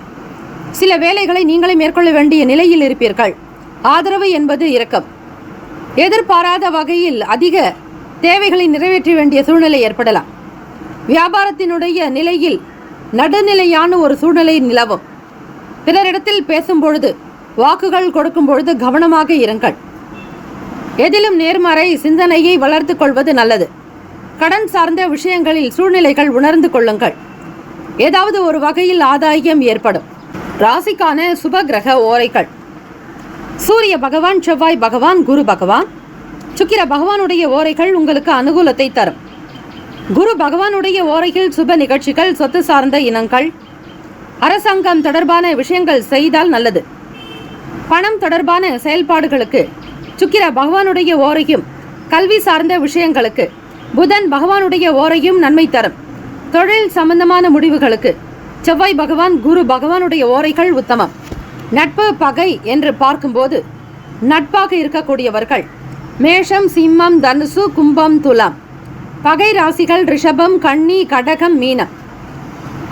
சில வேலைகளை நீங்களே மேற்கொள்ள வேண்டிய நிலையில் இருப்பீர்கள். ஆதரவு என்பது இருக்கும். எதிர்பாராத வகையில் அதிக தேவைகளை நிறைவேற்ற வேண்டிய சூழ்நிலை ஏற்படலாம். வியாபாரத்தினுடைய நிலையில் நடுநிலையான ஒரு சூழ்நிலை நிலவும். பிறரிடத்தில் பேசும் பொழுது, வாக்குகள் கொடுக்கும் பொழுது கவனமாக இருங்கள். எதிலும் நேர்மறை சிந்தனையை வளர்த்து கொள்வது நல்லது. கடன் சார்ந்த விஷயங்களில் சூழ்நிலைகள் உணர்ந்து கொள்ளுங்கள். ஏதாவது ஒரு வகையில் ஆதாயம் ஏற்படும். ராசிக்கான சுப கிரக ஓரைகள்: சூரிய பகவான், செவ்வாய் பகவான், குரு பகவான். சுக்கிர பகவானுடைய ஓரைகள் உங்களுக்கு அனுகூலத்தை தரும். குரு பகவானுடைய ஓரைகள் சுப நிகழ்ச்சிகள், சொத்து சார்ந்த இனங்கள், அரசாங்கம் தொடர்பான விஷயங்கள் செய்தால் நல்லது. பணம் தொடர்பான செயல்பாடுகளுக்கு சுக்கிர பகவானுடைய ஓரையும், கல்வி சார்ந்த விஷயங்களுக்கு புதன் பகவானுடைய ஓரையும் நன்மை தரும். தொழில் சம்பந்தமான முடிவுகளுக்கு செவ்வாய் பகவான், குரு பகவானுடைய ஓரைகள் உத்தமம். நட்பு பகை என்று பார்க்கும்போது நட்பாக இருக்கக்கூடியவர்கள் மேஷம், சிம்மம், தனுசு, கும்பம், துலாம். பகை ராசிகள் ரிஷபம், கன்னி, கடகம், மீனம்.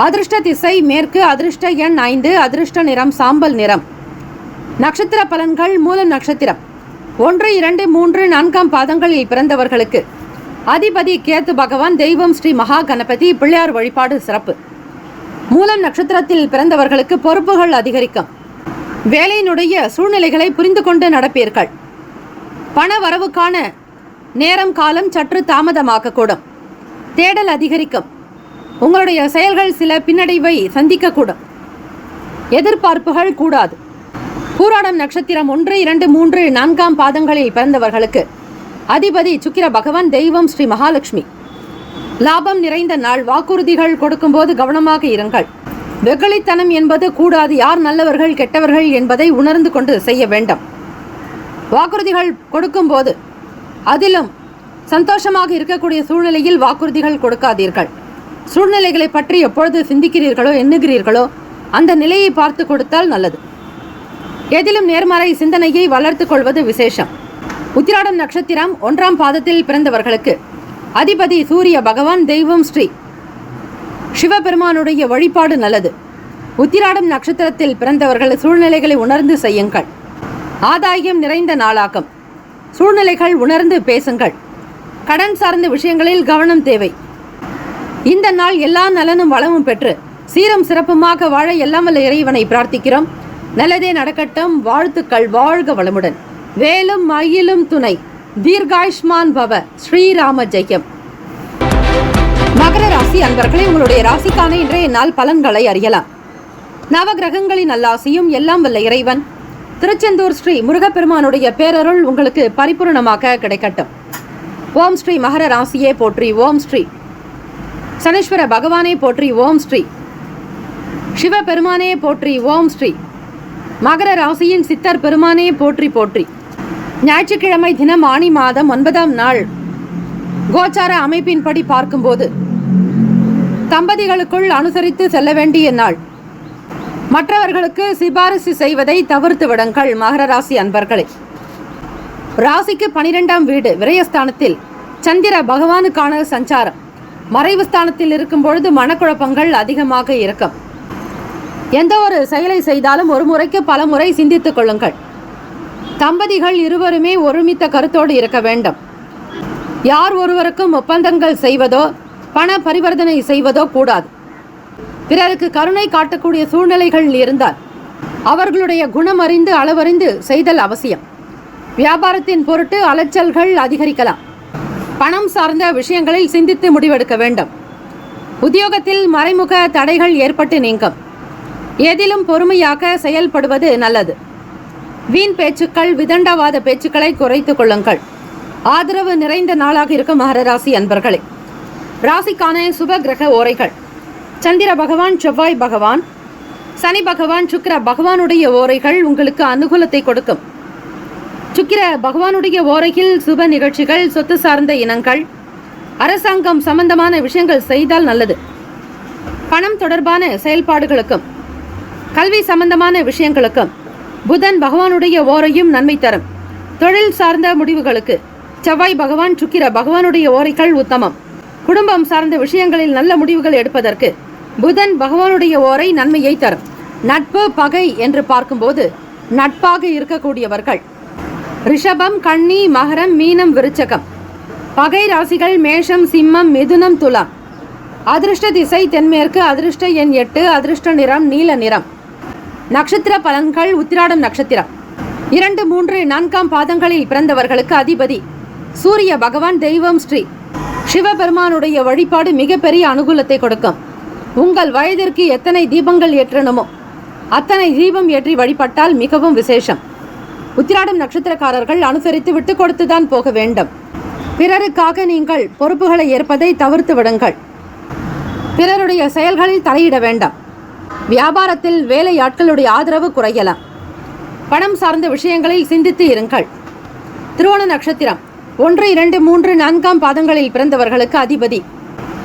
அதிர்ஷ்ட திசை மேற்கு. அதிர்ஷ்ட எண் 5. அதிர்ஷ்ட நிறம் சாம்பல் நிறம். நட்சத்திர பலன்கள்: மூலம் நட்சத்திரம் 1, 2, 3, 4ஆம் பாதங்களில் பிறந்தவர்களுக்கு அதிபதி கேத்து பகவான், தெய்வம் ஸ்ரீ மகா கணபதி, பிள்ளையார் வழிபாடு சிறப்பு. மூலம் நட்சத்திரத்தில் பிறந்தவர்களுக்கு பொறுப்புகள் அதிகரிக்கும். வேலையினுடைய சூழ்நிலைகளை புரிந்து கொண்டு நடப்பீர்கள். பண வரவுக்கான நேரம் காலம் சற்று தாமதமாகக்கூடும். தேடல் அதிகரிக்கும். உங்களுடைய செயல்கள் சில பின்னடைவை சந்திக்கக்கூடும். எதிர்பார்ப்புகள் கூடாது. பூராடம் நட்சத்திரம் 1, 2, 3, 4ஆம் பாதங்களில் பிறந்தவர்களுக்கு அதிபதி சுக்கிர பகவான், தெய்வம் ஸ்ரீ மகாலட்சுமி. லாபம் நிறைந்த நாள். வாக்குறுதிகள் கொடுக்கும்போது கவனமாக இருங்கள். வெகுளித்தனம் என்பது கூடாது. யார் நல்லவர்கள் கெட்டவர்கள் என்பதை உணர்ந்து கொண்டு செய்ய வேண்டும். வாக்குறுதிகள் கொடுக்கும்போது அதிலும் சந்தோஷமாக இருக்கக்கூடிய சூழ்நிலையில் வாக்குறுதிகள் கொடுக்காதீர்கள். சூழ்நிலைகளை பற்றி எப்பொழுது சிந்திக்கிறீர்களோ, எண்ணுகிறீர்களோ அந்த நிலையை பார்த்து கொடுத்தால் நல்லது. எதிலும் நேர்மறை சிந்தனையை வளர்த்து கொள்வது விசேஷம். உத்திராடம் நட்சத்திரம் 1ஆம் பாதத்தில் பிறந்தவர்களுக்கு அதிபதி சூரிய பகவான், தெய்வம் ஸ்ரீ சிவபெருமானுடைய வழிபாடு நல்லது. உத்திராடம் நட்சத்திரத்தில் பிறந்தவர்கள் சூழ்நிலைகளை உணர்ந்து செய்யுங்கள். ஆதாயம் நிறைந்த நாளாகும். சூழ்நிலைகள் உணர்ந்து பேசுங்கள். கடன் சார்ந்த விஷயங்களில் கவனம் தேவை. இந்த நாள் எல்லா நலனும் வளமும் பெற்று சீரம் சிறப்புமாக வாழ எல்லாம் வல்ல இறைவனை பிரார்த்திக்கிறோம். நல்லதே நடக்கட்டும். வாழ்த்துக்கள். வாழ்க வளமுடன். வேலும் மயிலும் துணை. தீர்காயுஷ்மான் பவ. ஸ்ரீராம ஜெயம். மகர ராசி அன்பர்களே, உங்களுடைய ராசிக்கான இன்றைய நாள் பலன்களை அறியலாம். நவ கிரகங்களின் நல்லாசியும் எல்லாம் வல்ல இறைவன் திருச்செந்தூர் ஸ்ரீ முருகப்பெருமானுடைய பேரருள் உங்களுக்கு பரிபூர்ணமாக கிடைக்கட்டும். ஓம் ஸ்ரீ மகர ராசியே போற்றி. ஓம் ஸ்ரீ சனீஸ்வர பகவானே போற்றி. ஓம் ஸ்ரீ சிவபெருமானே போற்றி. ஓம் ஸ்ரீ மகர ராசியின் சித்தர் பெருமானே போற்றி போற்றி. ஞாயிற்றுக்கிழமை தினம் ஆனி மாதம் 9ஆம் நாள். கோச்சார அமைப்பின்படி பார்க்கும்போது தம்பதிகளுக்குள் அனுசரித்து செல்ல வேண்டிய நாள். மற்றவர்களுக்கு சிபாரிசு செய்வதை தவிர்த்து விடுங்கள் மகர ராசி அன்பர்களே. ராசிக்கு 12ஆம் வீடு விரயஸ்தானத்தில் சந்திர பகவானுக்கான சஞ்சாரம். மறைவு ஸ்தானத்தில் இருக்கும் பொழுது மனக்குழப்பங்கள் அதிகமாக இருக்கும். எந்த ஒரு செயலை செய்தாலும் ஒரு முறைக்கு பல முறை சிந்தித்துக் கொள்ளுங்கள். தம்பதிகள் இருவருமே ஒருமித்த கருத்தோடு இருக்க வேண்டும். யார் ஒருவருக்கும் ஒப்பந்தங்கள் செய்வதோ பண பரிவர்த்தனை செய்வதோ கூடாது. பிறருக்கு கருணை காட்டக்கூடிய சூழ்நிலைகள் இருந்தால் அவர்களுடைய குணம் அறிந்து அளவறிந்து செய்தல் அவசியம். வியாபாரத்தின் பொருட்டு அலைச்சல்கள் அதிகரிக்கலாம். பணம் சார்ந்த விஷயங்களில் சிந்தித்து முடிவெடுக்க வேண்டும். உத்தியோகத்தில் மறைமுக தடைகள் ஏற்பட்டு நீங்கும். எதிலும் பொறுமையாக செயல்படுவது நல்லது. வீண் பேச்சுக்கள் விதண்டாவாத பேச்சுக்களை குறைத்துக் கொள்ளுங்கள். ஆதரவு நிறைந்த நாளாக இருக்கும் மகர ராசி அன்பர்களே. ராசிக்கான சுப கிரக ஓரைகள். சந்திர பகவான், செவ்வாய் பகவான், சனி பகவான், சுக்கிர பகவானுடைய ஓரைகள் உங்களுக்கு அனுகூலத்தை கொடுக்கும். சுக்கிர பகவானுடைய ஓரையில் சுப நிகழ்ச்சிகள், சொத்து சார்ந்த இனங்கள், அரசாங்கம் சம்பந்தமான விஷயங்கள் செய்தால் நல்லது. பணம் தொடர்பான செயல்பாடுகளுக்கும் கல்வி சம்பந்தமான விஷயங்களுக்கும் புதன் பகவானுடைய ஓரையும் நன்மை தரும். தொழில் சார்ந்த முடிவுகளுக்கு செவ்வாய் பகவான், சுக்கிர பகவானுடைய ஓரைகள் உத்தமம். குடும்பம் சார்ந்த விஷயங்களில் நல்ல முடிவுகள் எடுப்பதற்கு புதன் பகவானுடைய ஓரை நன்மையை தரும். நட்பு பகை என்று பார்க்கும்போது நட்பாக இருக்கக்கூடியவர்கள் ரிஷபம், கன்னி, மகரம், மீனம், விருச்சகம். பகை ராசிகள் மேஷம், சிம்மம், மிதுனம், துலாம். அதிர்ஷ்ட திசை தென்மேற்கு. அதிர்ஷ்ட எண் 8. அதிர்ஷ்ட நிறம் நீல நிறம். நட்சத்திர பலன்கள். உத்திராடம் நட்சத்திரம் 2, 3, 4ஆம் பாதங்களில் பிறந்தவர்களுக்கு அதிபதி சூரிய பகவான். தெய்வம் ஸ்ரீ சிவபெருமானுடைய வழிபாடு மிகப்பெரிய அனுகூலத்தை கொடுக்கும். உங்கள் வயதிற்கு எத்தனை தீபங்கள் ஏற்றணுமோ அத்தனை தீபம் ஏற்றி வழிபட்டால் மிகவும் விசேஷம். உத்திராடம் நட்சத்திரக்காரர்கள் அனுசரித்து விட்டு கொடுத்துதான் போக வேண்டும். பிறருக்காக நீங்கள் பொறுப்புகளை ஏற்பதை தவிர்த்து விடுங்கள். பிறருடைய செயல்களில் தலையிட வேண்டாம். வியாபாரத்தில் வேலையாட்களுடைய ஆதரவு குறையலாம். பணம் சார்ந்த விஷயங்களில் சிந்தித்து இருங்கள். திருவோண நட்சத்திரம் 1, 2, 3, 4ஆம் பாதங்களில் பிறந்தவர்களுக்கு அதிபதி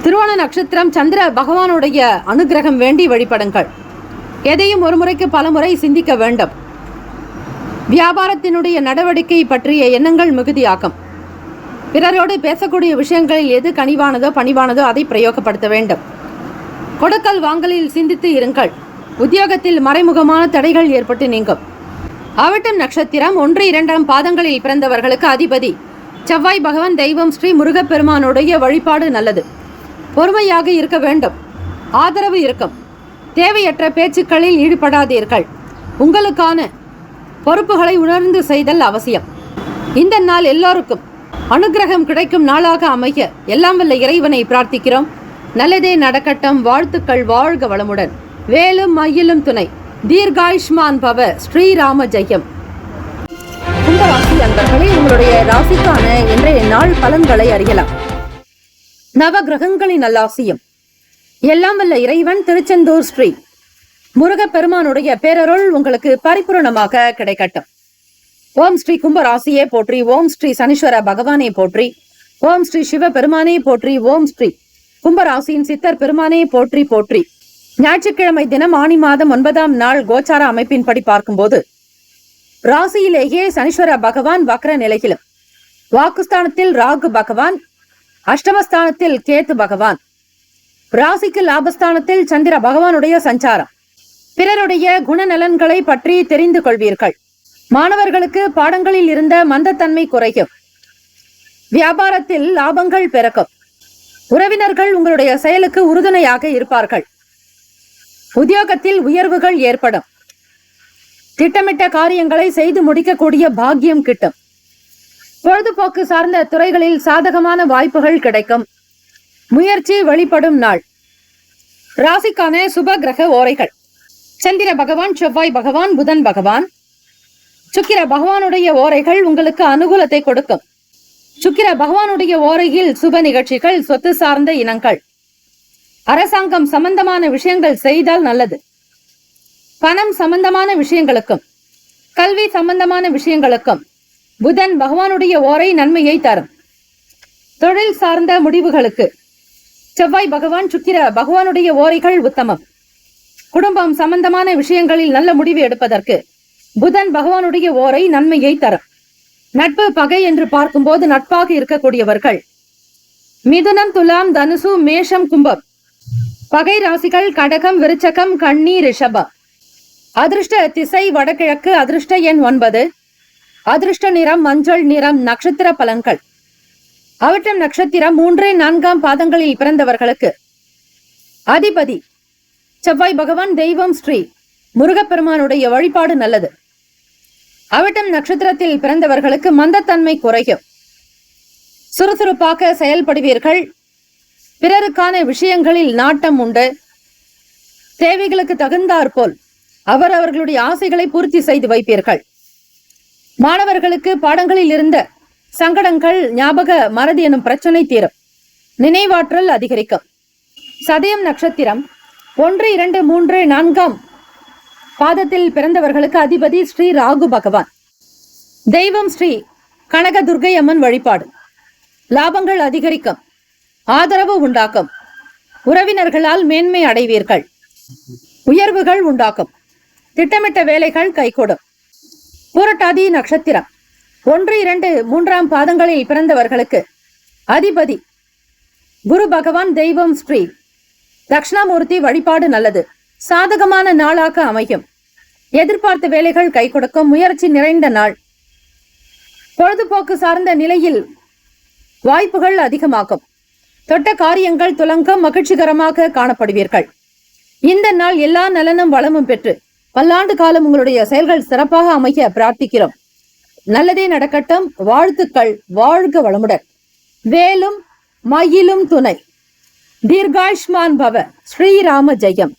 திருவோண நட்சத்திரம். சந்திர பகவானுடைய அனுகிரகம் வேண்டி வழிபடுங்கள். எதையும் ஒரு முறைக்கு பல முறை சிந்திக்க வேண்டும். வியாபாரத்தினுடைய நடவடிக்கை பற்றிய எண்ணங்கள் மிகுதியாகும். பிறரோடு பேசக்கூடிய விஷயங்களில் எது கனிவானதோ பணிவானதோ அதை பிரயோகப்படுத்த வேண்டும். கொடுக்கல் வாங்கலில் சிந்தித்து இருங்கள். உத்தியோகத்தில் மறைமுகமான தடைகள் ஏற்பட்டு நீங்கும். அவிட்டம் நட்சத்திரம் 1, 2ஆம் பாதங்களில் பிறந்தவர்களுக்கு அதிபதி செவ்வாய் பகவான். தெய்வம் ஸ்ரீ முருகப்பெருமானுடைய வழிபாடு நல்லது. பொறுமையாக இருக்க வேண்டும். ஆதரவு இருக்கும். தேவையற்ற பேச்சுக்களில் ஈடுபடாதீர்கள். உங்களுக்கான பொறுப்புகளை உணர்ந்து செய்தல் அவசியம். இந்த நாள் எல்லோருக்கும் அனுகிரகம் கிடைக்கும் நாளாக அமைய எல்லாம் வல்ல இறைவனை பிரார்த்திக்கிறோம். நல்லதே நடக்கட்டும். வாழ்த்துக்கள். வாழ்க வளமுடன். வேலும் மயிலும் துணை. தீர்காயுஷ்மான் பவ. ஸ்ரீராம ஜெயம். கும்பராசி அன்பர்களே, உங்களுடைய ராசிக்கான இன்றைய நாள் பலன்களை அறியலாம். நவ கிரகங்களின் நல்லாசியம். எல்லாம் வல்ல இறைவன் திருச்செந்தூர் ஸ்ரீ முருகப்பெருமானுடைய பேரருள் உங்களுக்கு பரிபூரணமாக கிடைக்கட்டும். ஓம் ஸ்ரீ கும்பராசியே போற்றி. ஓம் ஸ்ரீ சனீஸ்வர பகவானே போற்றி. ஓம் ஸ்ரீ சிவ பெருமானே போற்றி. ஓம் ஸ்ரீ கும்பராசியின் சித்தர் பெருமானே போற்றி போற்றி. ஞாயிற்றுக்கிழமை தினம் ஆனி மாதம் 9ஆம் நாள் கோச்சார அமைப்பின்படி பார்க்கும்போது ராசியிலேயே சனீஸ்வர பகவான் வக்ர நிலையிலும், வாக்குஸ்தானத்தில் ராகு பகவான், அஷ்டமஸ்தானத்தில் கேத்து பகவான், ராசிக்கு லாபஸ்தானத்தில் சந்திர பகவானுடைய சஞ்சாரம். பிறருடைய குணநலன்களை பற்றி தெரிந்து கொள்வீர்கள். மாணவர்களுக்கு பாடங்களில் இருந்த மந்தத்தன்மை குறையும். வியாபாரத்தில் லாபங்கள் பெருக்கும். உறவினர்கள் உங்களுடைய செயலுக்கு உறுதுணையாக இருப்பார்கள். உத்தியோகத்தில் உயர்வுகள் ஏற்படும். திட்டமிட்ட காரியங்களை செய்து முடிக்கக்கூடிய பாக்கியம் கிட்டும். பொழுதுபோக்கு சார்ந்த துறைகளில் சாதகமான வாய்ப்புகள் கிடைக்கும். முயற்சி வெளிப்படும் நாள். ராசிக்கான சுப கிரக ஓரைகள். சந்திர பகவான், செவ்வாய் பகவான், புதன் பகவான், சுக்கிர பகவானுடைய ஓரைகள் உங்களுக்கு அனுகூலத்தை கொடுக்கும். சுக்கிர பகவானுடைய ஓரையில் சுப நிகழ்ச்சிகள், சொத்து சார்ந்த இனங்கள், அரசாங்கம் சம்பந்தமான விஷயங்கள் செய்தால் நல்லது. பணம் சம்பந்தமான விஷயங்களுக்கும் கல்வி சம்பந்தமான விஷயங்களுக்கும் புதன் பகவானுடைய ஓரை நன்மையை தரும். தொழில் சார்ந்த முடிவுகளுக்கு செவ்வாய் பகவான் சுக்கிர பகவானுடைய ஓரைகள் உத்தமம். குடும்பம் சம்பந்தமான விஷயங்களில் நல்ல முடிவு எடுப்பதற்கு புதன் பகவானுடைய ஓரை நன்மையை தரும். நட்பு பகை என்று பார்க்கும்போது நட்பாக இருக்கக்கூடியவர்கள் மிதுனம், துலாம், தனுசு, மேஷம், கும்பம். பகை ராசிகள் கடகம், விருச்சகம், கன்னி, ரிஷபம். அதிர்ஷ்ட திசை வடகிழக்கு. அதிர்ஷ்ட எண் 9. அதிர்ஷ்ட நிறம் மஞ்சள் நிறம். நட்சத்திர பலன்கள். அவிட்டம் நட்சத்திரம் 3, 4 பாதங்களில் பிறந்தவர்களுக்கு அதிபதி செவ்வாய் பகவான். தெய்வம் ஸ்ரீ முருகப்பெருமானுடைய வழிபாடு நல்லது. அவிட்டம் நட்சத்திரத்தில் பிறந்தவர்களுக்கு மந்தத்தன்மை குறையும். சுறுசுறுப்பாக செயல்படுவீர்கள். பிறருக்கான விஷயங்களில் நாட்டம் உண்டு. தேவைகளுக்கு தகுந்தாற்போல் அவர்களுடைய ஆசைகளை பூர்த்தி செய்து வைப்பீர்கள். மாணவர்களுக்கு பாடங்களில் இருந்த சங்கடங்கள், ஞாபக மறதி எனும் பிரச்சனை தீரும். நினைவாற்றல் அதிகரிக்கும். சதயம் நட்சத்திரம் 1, 2, 3, 4 பாதத்தில் பிறந்தவர்களுக்கு அதிபதி ஸ்ரீ ராகு பகவான். தெய்வம் ஸ்ரீ கனக துர்க்கை அம்மன் வழிபாடு. லாபங்கள் அதிகரிக்கும். ஆதரவு உண்டாக்கும். உறவினர்களால் மேன்மை அடைவீர்கள். உயர்வுகள் உண்டாக்கும். திட்டமிட்ட வேலைகள் கைகூடும். பூரட்டாதி நட்சத்திரம் 1, 2, 3 பாதங்களில் பிறந்தவர்களுக்கு அதிபதி குரு பகவான். தெய்வம் ஸ்ரீ தட்சிணாமூர்த்தி வழிபாடு நல்லது. சாதகமான நாளாக அமையும். எதிர்பார்த்த வேலைகள் கை கொடுக்கும். முயற்சி நிறைந்த நாள். பொழுதுபோக்கு சார்ந்த நிலையில் வாய்ப்புகள் அதிகமாகும். தொட்ட காரியங்கள் துலங்கும். மகிழ்ச்சிகரமாக காணப்படுவீர்கள். இந்த நாள் எல்லா நலனும் வளமும் பெற்று பல்லாண்டு காலம் உங்களுடைய செயல்கள் சிறப்பாக அமைய பிரார்த்திக்கிறோம். நல்லதே நடக்கட்டும். வாழ்த்துக்கள். வாழ்க வளமுடன். வேலும் மயிலும் துணை. தீர்காயுஷ்மான் பவ. ஸ்ரீராம ஜெயம்.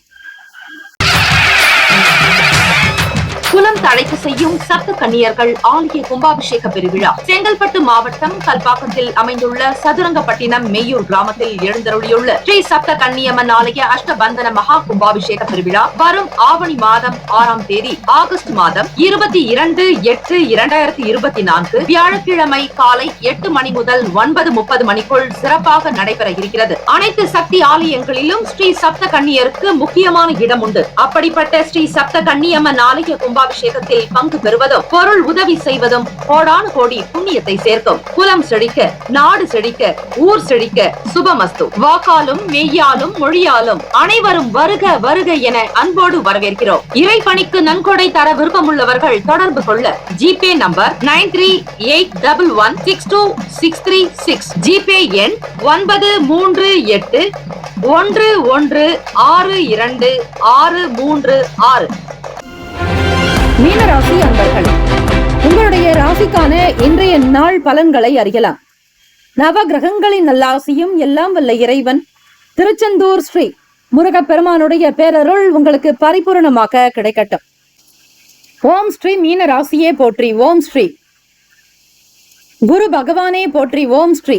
குலம் தழைப்பு செய்யும் சப்த கன்னியர்கள் ஆலய கும்பாபிஷேக பெருவிழா செங்கல்பட்டு மாவட்டம் கல்பாக்கத்தில் அமைந்துள்ள சதுரங்கப்பட்டினம் மெய்யூர் கிராமத்தில் எழுந்தருளியுள்ள ஸ்ரீ சப்த கன்னியம்மன் ஆலய அஷ்டபந்தன மகா கும்பாபிஷேக பெருவிழா வரும் ஆவணி மாதம் 6ஆம் தேதி ஆகஸ்ட் மாதம் 22/8/2024 வியாழக்கிழமை காலை 8 மணி முதல் 9:30 மணிக்குள் சிறப்பாக நடைபெற இருக்கிறது. அனைத்து சக்தி ஆலயங்களிலும் ஸ்ரீ சப்த கன்னியருக்கு முக்கியமான இடம் உண்டு. அப்படிப்பட்ட ஸ்ரீ சப்த கன்னியம்மன் ஆலய கும்பாபிஷேகத்தில் பங்கு பெறுவதும் பொருள் உதவி செய்வதும் கோடானு கோடி புண்ணியத்தை சேர்க்கும். குலம் செழிக்க, நாடு செழிக்க, ஊர் செழிக்க சுபமஸ்து. வாக்காலும் மெய்யாலும் மொழியாலும் அனைவரும் வருக வருக என அன்போடு வரவேற்கிறோம். இறைப்பணிக்கு நன்கொடை தர விருப்பமுள்ளவர்கள் தொடர்பு கொள்ள ஜிபே நம்பர் 9381162636. ஜிபே எண் 93811626336. மீனராசி அன்பர்கள், உங்களுடைய ராசிக்கான இன்றைய நாள் பலன்களை அறியலாம். நவ கிரகங்களின் நல்லாசியும் எல்லாம் வல்ல இறைவன் திருச்செந்தூர் ஸ்ரீ முருகப்பெருமானுடைய பேரருள் உங்களுக்கு பரிபூரணமாக கிடைக்கட்டும். ஓம் ஸ்ரீ மீன ராசியே போற்றி. ஓம் ஸ்ரீ குரு பகவானே போற்றி. ஓம் ஸ்ரீ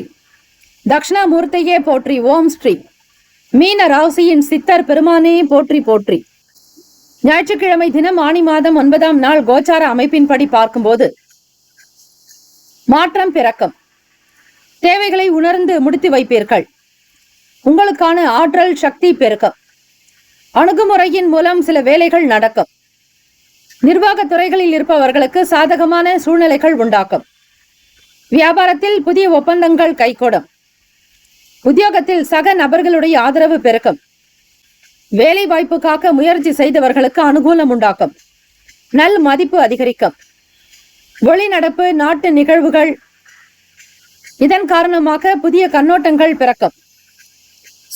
தட்சிணாமூர்த்தியே போற்றி. ஓம் ஸ்ரீ மீன ராசியின் சித்தர் பெருமானே போற்றி போற்றி. ஞாயிற்றுக்கிழமை தினம் ஆனி மாதம் 9ஆம் நாள் கோச்சார அமைப்பின்படி பார்க்கும்போது மாற்றம் பிறக்கும். தேவைகளை உணர்ந்து முடித்து வைப்பீர்கள். உங்களுக்கான ஆற்றல் சக்தி பெருக்கும். அணுகுமுறையின் மூலம் சில வேலைகள் நடக்கும். நிர்வாக துறைகளில் இருப்பவர்களுக்கு சாதகமான சூழ்நிலைகள் உண்டாக்கும். வியாபாரத்தில் புதிய ஒப்பந்தங்கள் கைகூடும். உத்தியோகத்தில் சக நபர்களுடைய ஆதரவு பெருக்கும். வேலை வாய்ப்புக்காக முயற்சி செய்தவர்களுக்கு அனுகூலம் உண்டாக்கும். நல் மதிப்பு அதிகரிக்கும். வெளிநடப்பு, நாட்டு நிகழ்வுகள் இதன் காரணமாக புதிய கண்ணோட்டங்கள் பிறக்கும்.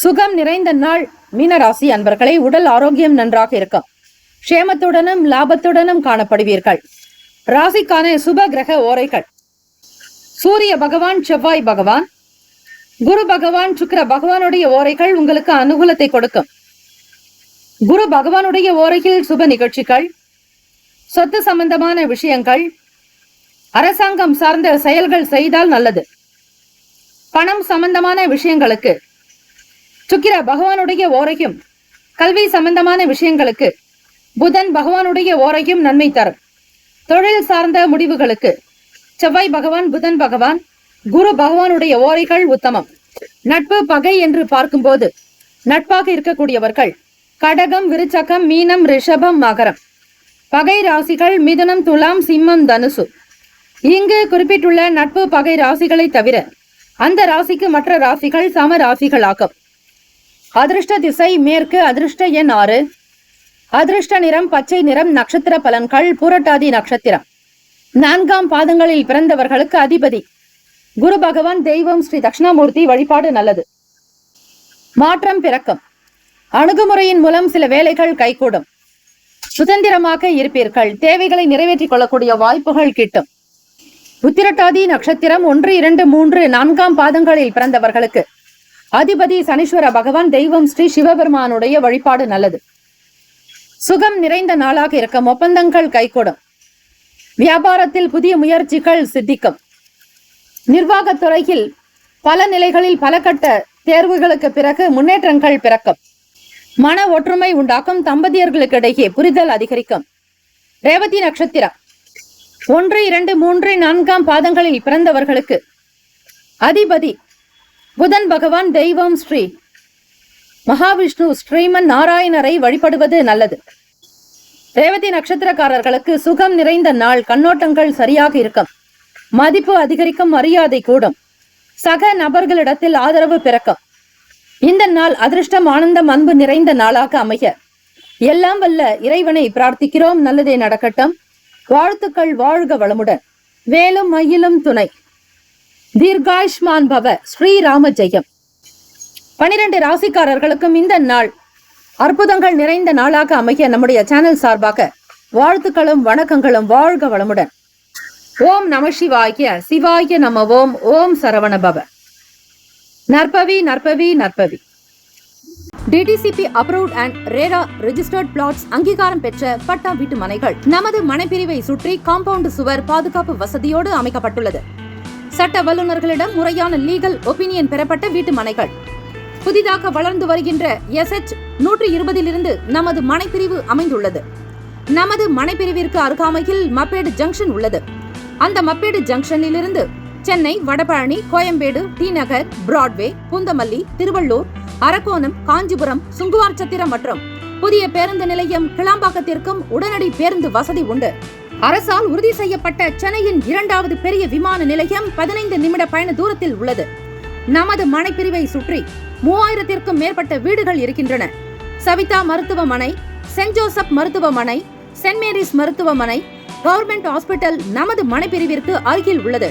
சுகம் நிறைந்த நாள். மீனராசி அன்பர்களை உடல் ஆரோக்கியம் நன்றாக இருக்கும். க்ஷேமத்துடனும் லாபத்துடனும் காணப்படுவீர்கள். ராசிக்கான சுப கிரக ஓரைகள்: சூரிய பகவான், செவ்வாய் பகவான், குரு பகவான், சுக்கிர பகவானுடைய ஓரைகள் உங்களுக்கு அனுகூலத்தை கொடுக்கும். குரு பகவானுடைய ஓரையில் சுப நிகழ்ச்சிகள், சொத்து சம்பந்தமான விஷயங்கள், அரசாங்கம் சார்ந்த செயல்கள் செய்தால் நல்லது. பணம் சம்பந்தமான விஷயங்களுக்கு சுக்கிர பகவானுடைய ஓரையும், கல்வி சம்பந்தமான விஷயங்களுக்கு புதன் பகவானுடைய ஓரையும் நன்மை தரும். தொழில் சார்ந்த முடிவுகளுக்கு செவ்வாய் பகவான், புதன் பகவான், குரு பகவானுடைய ஓரைகள் உத்தமம். நட்பு பகை என்று பார்க்கும்போது நட்பாக இருக்கக்கூடியவர்கள் கடகம், விருச்சகம், மீனம், ரிஷபம், மகரம். பகை ராசிகள் மிதுனம், துலாம், சிம்மம், தனுசு. இங்கு குறிப்பிட்டுள்ள நட்பு பகை ராசிகளை தவிர அந்த ராசிக்கு மற்ற ராசிகள் சம ராசிகளாகும். அதிர்ஷ்ட திசை மேற்கு. அதிர்ஷ்ட எண் 6. அதிர்ஷ்ட நிறம் பச்சை நிறம். நட்சத்திர பலன்கள் புரட்டாதி நட்சத்திரம் 4ஆம் பாதங்களில் பிறந்தவர்களுக்கு அதிபதி குரு பகவான். தெய்வம் ஸ்ரீ தட்சிணாமூர்த்தி வழிபாடு நல்லது. மாற்றம் பிறக்கும். அணுகுமுறையின் மூலம் சில வேலைகள் கைகூடும். சுதந்திரமாக இருப்பீர்கள். தேவைகளை நிறைவேற்றிக் கொள்ளக்கூடிய வாய்ப்புகள் கிட்டும். உத்திரட்டாதி நட்சத்திரம் 1, 2, 3, 4ஆம் பாதங்களில் பிறந்தவர்களுக்கு அதிபதி சனீஸ்வர பகவான். தெய்வம் ஸ்ரீ சிவபெருமானுடைய வழிபாடு நல்லது. சுகம் நிறைந்த நாளாக இருக்கும். ஒப்பந்தங்கள் கைகூடும். வியாபாரத்தில் புதிய முயற்சிகள் சித்திக்கும். நிர்வாகத்துறையில் பல நிலைகளில் பல கட்ட தேர்வுகளுக்கு பிறகு முன்னேற்றங்கள் பிறக்கும். மன ஒற்றுமை உண்டாக்கும். தம்பதியர்களுக்கிடையே புரிதல் அதிகரிக்கும். ரேவதி நட்சத்திரம் 1, 2, 3, 4ஆம் பாதங்களில் பிறந்தவர்களுக்கு அதிபதி புதன் பகவான். தெய்வம் ஸ்ரீ மகாவிஷ்ணு ஸ்ரீமன் நாராயணரை வழிபடுவது நல்லது. ரேவதி நட்சத்திரக்காரர்களுக்கு சுகம் நிறைந்த நாள். கண்ணோட்டங்கள் சரியாக இருக்கும். மதிப்பு அதிகரிக்கும். மரியாதை கூடும். சக நபர்களிடத்தில் ஆதரவு பிறக்கும். இந்த நாள் அதிர்ஷ்டம், ஆனந்தம், அன்பு நிறைந்த நாளாக அமைய எல்லாம் வல்ல இறைவனை பிரார்த்திக்கிறோம். நல்லதே நடக்கட்டும். வாழ்த்துக்கள். வாழ்க வளமுடன். வேலும் மயிலும் துணை. தீர்காயுஷ்மான் பவ. ஸ்ரீராம ஜெயம். 12 ராசிக்காரர்களுக்கும் இந்த நாள் அற்புதங்கள் நிறைந்த நாளாக அமைய நம்முடைய சேனல் சார்பாக வாழ்த்துக்களும் வணக்கங்களும். வாழ்க வளமுடன். ஓம் நம சிவாய. சிவாய நம ஓம். ஓம் சரவண பவ. நற்பவி நற்பவி நற்பவி. DTCP approved and RERA registered plots அங்கீகாரம் பெற்ற பட்டா வீட்டு மனைகள் நமது மனைப்பிரிவை சுற்றி காம்பவுண்ட் சுவர் பாதுகாப்பு வசதியோடு அமைக்கப்பட்டுள்ளது. சட்ட வல்லுநர்களிடம் முறையான லீகல் ஒப்பீனியன் பெறப்பட்ட வீட்டு மனைகள். புதிதாக வளர்ந்து வருகின்ற SH 120 நமது மனைப்பிரிவு அமைந்துள்ளது. நமது மனைப்பிரிவிற்கு அருகாமையில் மப்பேடு ஜங்ஷன் உள்ளது. அந்த மப்பேடு ஜங்ஷனில் இருந்து சென்னை, வடபழனி, கோயம்பேடு, டி நகர், பிராட்வே, பூந்தமல்லி, திருவள்ளூர், அரக்கோணம், காஞ்சிபுரம், சுங்குவார்சத்திரம் மற்றும் புதிய பேருந்து நிலையம் கிளாம்பாக்கத்திற்கும் உடனடி பேருந்து வசதி உண்டு. அரசால் உறுதி செய்யப்பட்ட சென்னையின் 2வது பெரிய விமான நிலையம் 15 நிமிட பயண தூரத்தில் உள்ளது. நமது மனைப்பிரிவை சுற்றி 3000க்கும் மேற்பட்ட வீடுகள் இருக்கின்றன. சவிதா மருத்துவமனை, சென்ட் ஜோசப் மருத்துவமனை, சென்ட் மேரிஸ் மருத்துவமனை, கவர்மெண்ட் ஹாஸ்பிட்டல் நமது மனைப்பிரிவிற்கு அருகில் உள்ளது.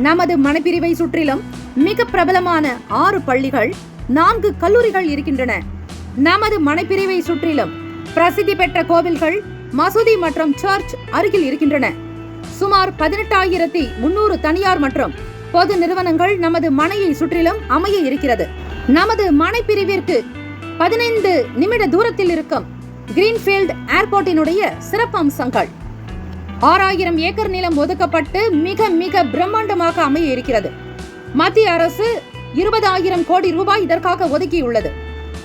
நமது மனைப்பிரிவை சுற்றிலும் மிக பிரபலமான 6 பள்ளிகள், 4 கல்லூரிகள் இருக்கின்றன. நமது மனைப்பிரிவை சுற்றிலும் பிரசித்தி பெற்ற கோவில்கள், மசூதி மற்றும் சர்ச் அருகில் இருக்கின்றன. சுமார் 18,300 தனியார் மற்றும் பொது நிறுவனங்கள் நமது மனையை சுற்றிலும் அமைய இருக்கிறது. நமது மனைப்பிரிவிற்கு 15 நிமிட தூரத்தில் இருக்கும் கிரீன்ஃபீல்ட் ஏர்போர்ட்டினுடைய சிறப்பு அம்சங்கள். 6000 ஏக்கர் நிலம் ஒதுக்கப்பட்டு மிக மிக பிரம்மாண்டமாக அமைய இருக்கிறது. மத்திய அரசு 20,000 கோடி ரூபாய் இதற்காக ஒதுக்கியுள்ளது.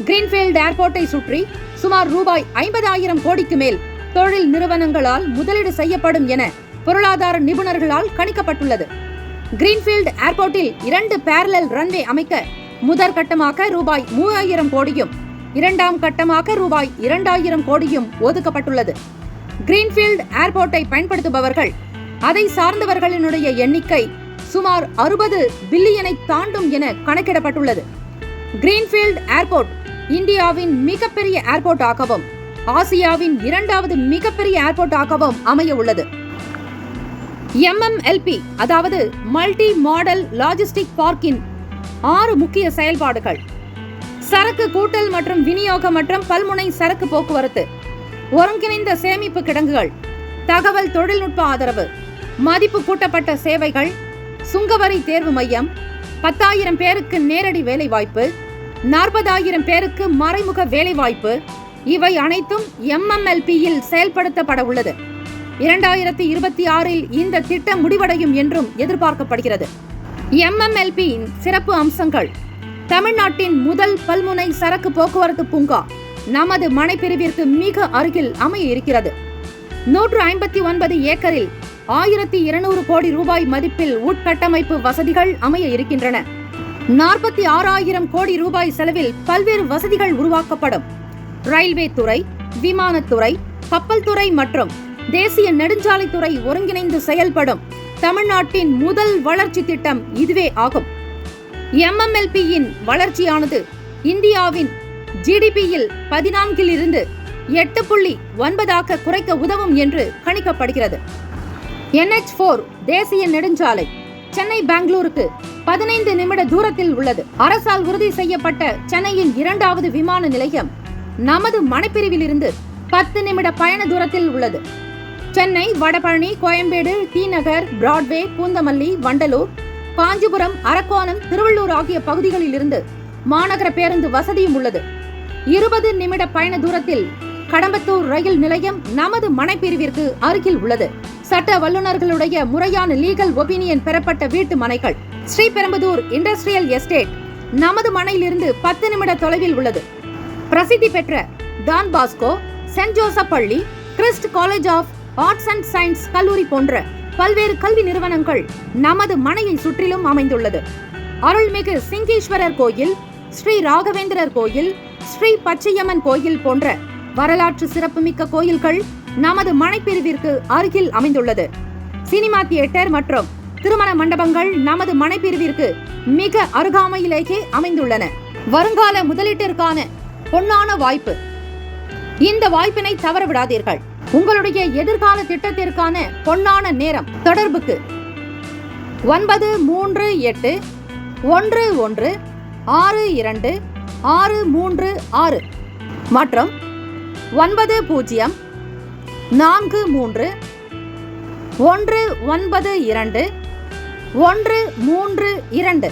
கிரீன்ஃபீல்ட் ஏர்போர்ட்டை சுற்றி சுமார் ரூபாய் 50,000 கோடிக்கு மேல் தொழில் நிறுவனங்களால் முதலீடு செய்யப்படும் என பொருளாதார நிபுணர்களால் கணிக்கப்பட்டுள்ளது. கிரீன்ஃபீல்ட் ஏர்போர்ட்டில் 2 பேரலல் ரன்வே அமைக்க முதற்கட்டமாக ரூபாய் 3,000 கோடியும் 2ஆம் கட்டமாக ரூபாய் 2,000 கோடியும் ஒதுக்கப்பட்டுள்ளது. கிரீன்ஃபீல்ட் ஏர்போர்ட்டை பயன்படுத்துபவர்கள், அதை சார்ந்தவர்களினுடைய எண்ணிக்கை சுமார் 60 பில்லியனை தாண்டும் என கணக்கிடப்பட்டுள்ளது. கிரீன்ஃபீல்ட் ஏர்போர்ட் இந்தியாவின் மிகப்பெரிய ஏர்போர்ட் ஆகவும் ஆசியாவின் 2வது மிகப்பெரிய ஏர்போர்ட் ஆகவும் அமைய உள்ளது. MMLP அதாவது மல்டி மாடல் லாஜிஸ்டிக் பார்க்கின் 6 முக்கிய செயல்பாடுகள்: சரக்கு கூட்டல் மற்றும் விநியோகம் மற்றும் பல்முனை சரக்கு போக்குவரத்து, ஒருங்கிணைந்த சேமிப்பு கிடங்குகள், தகவல் தொழில்நுட்ப ஆதரவு, மதிப்பு கூட்டப்பட்ட சேவைகள், சுங்கவரி தேர்வு மையம், 10,000 பேருக்கு நேரடி வேலைவாய்ப்பு, 40,000 பேருக்கு மறைமுக வேலைவாய்ப்பு, இவை அனைத்தும் MMLP-யில் செயல்படுத்தப்பட உள்ளது. 2026-இல் இந்த திட்டம் முடிவடையும் என்றும் எதிர்பார்க்கப்படுகிறது. MMLP-யின் சிறப்பு அம்சங்கள்: தமிழ்நாட்டின் முதல் பல்முனை சரக்கு போக்குவரத்து பூங்கா நமது மனைப்பிரிவிற்கு மிக அருகில் அமைய இருக்கிறது. 159 ஏக்கரில் 1200 கோடி ரூபாய் மதிப்பில் உட்கட்டமைப்பு வசதிகள் அமைய இருக்கின்றன. 46,000 கோடி ரூபாய் செலவில் பல்வேறு வசதிகள் உருவாக்கப்படும். ரயில்வே துறை, விமானத்துறை, கப்பல் துறை மற்றும் தேசிய நெடுஞ்சாலைத்துறை ஒருங்கிணைந்து செயல்படும் தமிழ்நாட்டின் முதல் வளர்ச்சி திட்டம் இதுவே ஆகும். MMLP-யின் வளர்ச்சியானது இந்தியாவின் GDP-யில் 14 8.9 குறைக்க உதவும் என்று கணிக்கப்படுகிறது. NH4 தேசிய நெடுஞ்சாலை சென்னை பெங்களூருக்கு 15 நிமிட தூரத்தில் உள்ளது. அரசால் உறுதி செய்யப்பட்ட சென்னையின் 2வது விமான நிலையம் நமது மனைப்பிரிவிலிருந்து 10 நிமிட பயண தூரத்தில் உள்ளது. சென்னை, வடபழனி, கோயம்பேடு, தீநகர், பிராட்வே, பூந்தமல்லி, வண்டலூர், காஞ்சிபுரம், அரக்கோணம், திருவள்ளூர் ஆகிய பகுதிகளில் இருந்து மாநகர பேருந்து வசதியும் உள்ளது. 20 நிமிட பயண தூரத்தில் கடம்பத்தூர் ரயில் நிலையம் நமது மனைப்பிரிவிற்கு அருகில் உள்ளது. சட்ட வல்லுநர்களுடைய முறையான லீகல் ஒபினியன் பெறப்பட்ட வீட்டு மனைகள் ஸ்ரீபெரும்புதூர் இண்டஸ்ட்ரியல் எஸ்டேட் நமது மனையிலிருந்து 10 நிமிட தொலைவில் உள்ளது. பிரசித்தி பெற்ற டான் பாஸ்கோ, சென்ட் ஜோசப் பள்ளி, Christ College of Arts and Science கல்லூரி போன்ற பல்வேறு கல்வி நிறுவனங்கள் நமது மனையை சுற்றிலும் அமைந்துள்ளது. அருள்மிகு சிங்கீஸ்வரர் கோயில், ஸ்ரீ ராகவேந்திரர் கோயில், ஸ்ரீ பச்சையம்மன் கோயில் போன்ற வரலாற்று சிறப்புமிக்க கோயில்கள் நமது மனைப்பிரிவிற்கு அருகில் அமைந்துள்ளது. சினிமா தியேட்டர் மற்றும் திருமண மண்டபங்கள் நமது மனைப்பிரிவிற்கு மிக அருகாமையிலேயே அமைந்துள்ளன. வருங்கால முதலீட்டிற்கான பொன்னான வாய்ப்பு. இந்த வாய்ப்பினை தவறவிடாதீர்கள். உங்களுடைய எதிர்கால திட்டத்திற்கான பொன்னான நேரம். தொடர்புக்கு 938 11 62 636 மற்றும் 90 43 192 132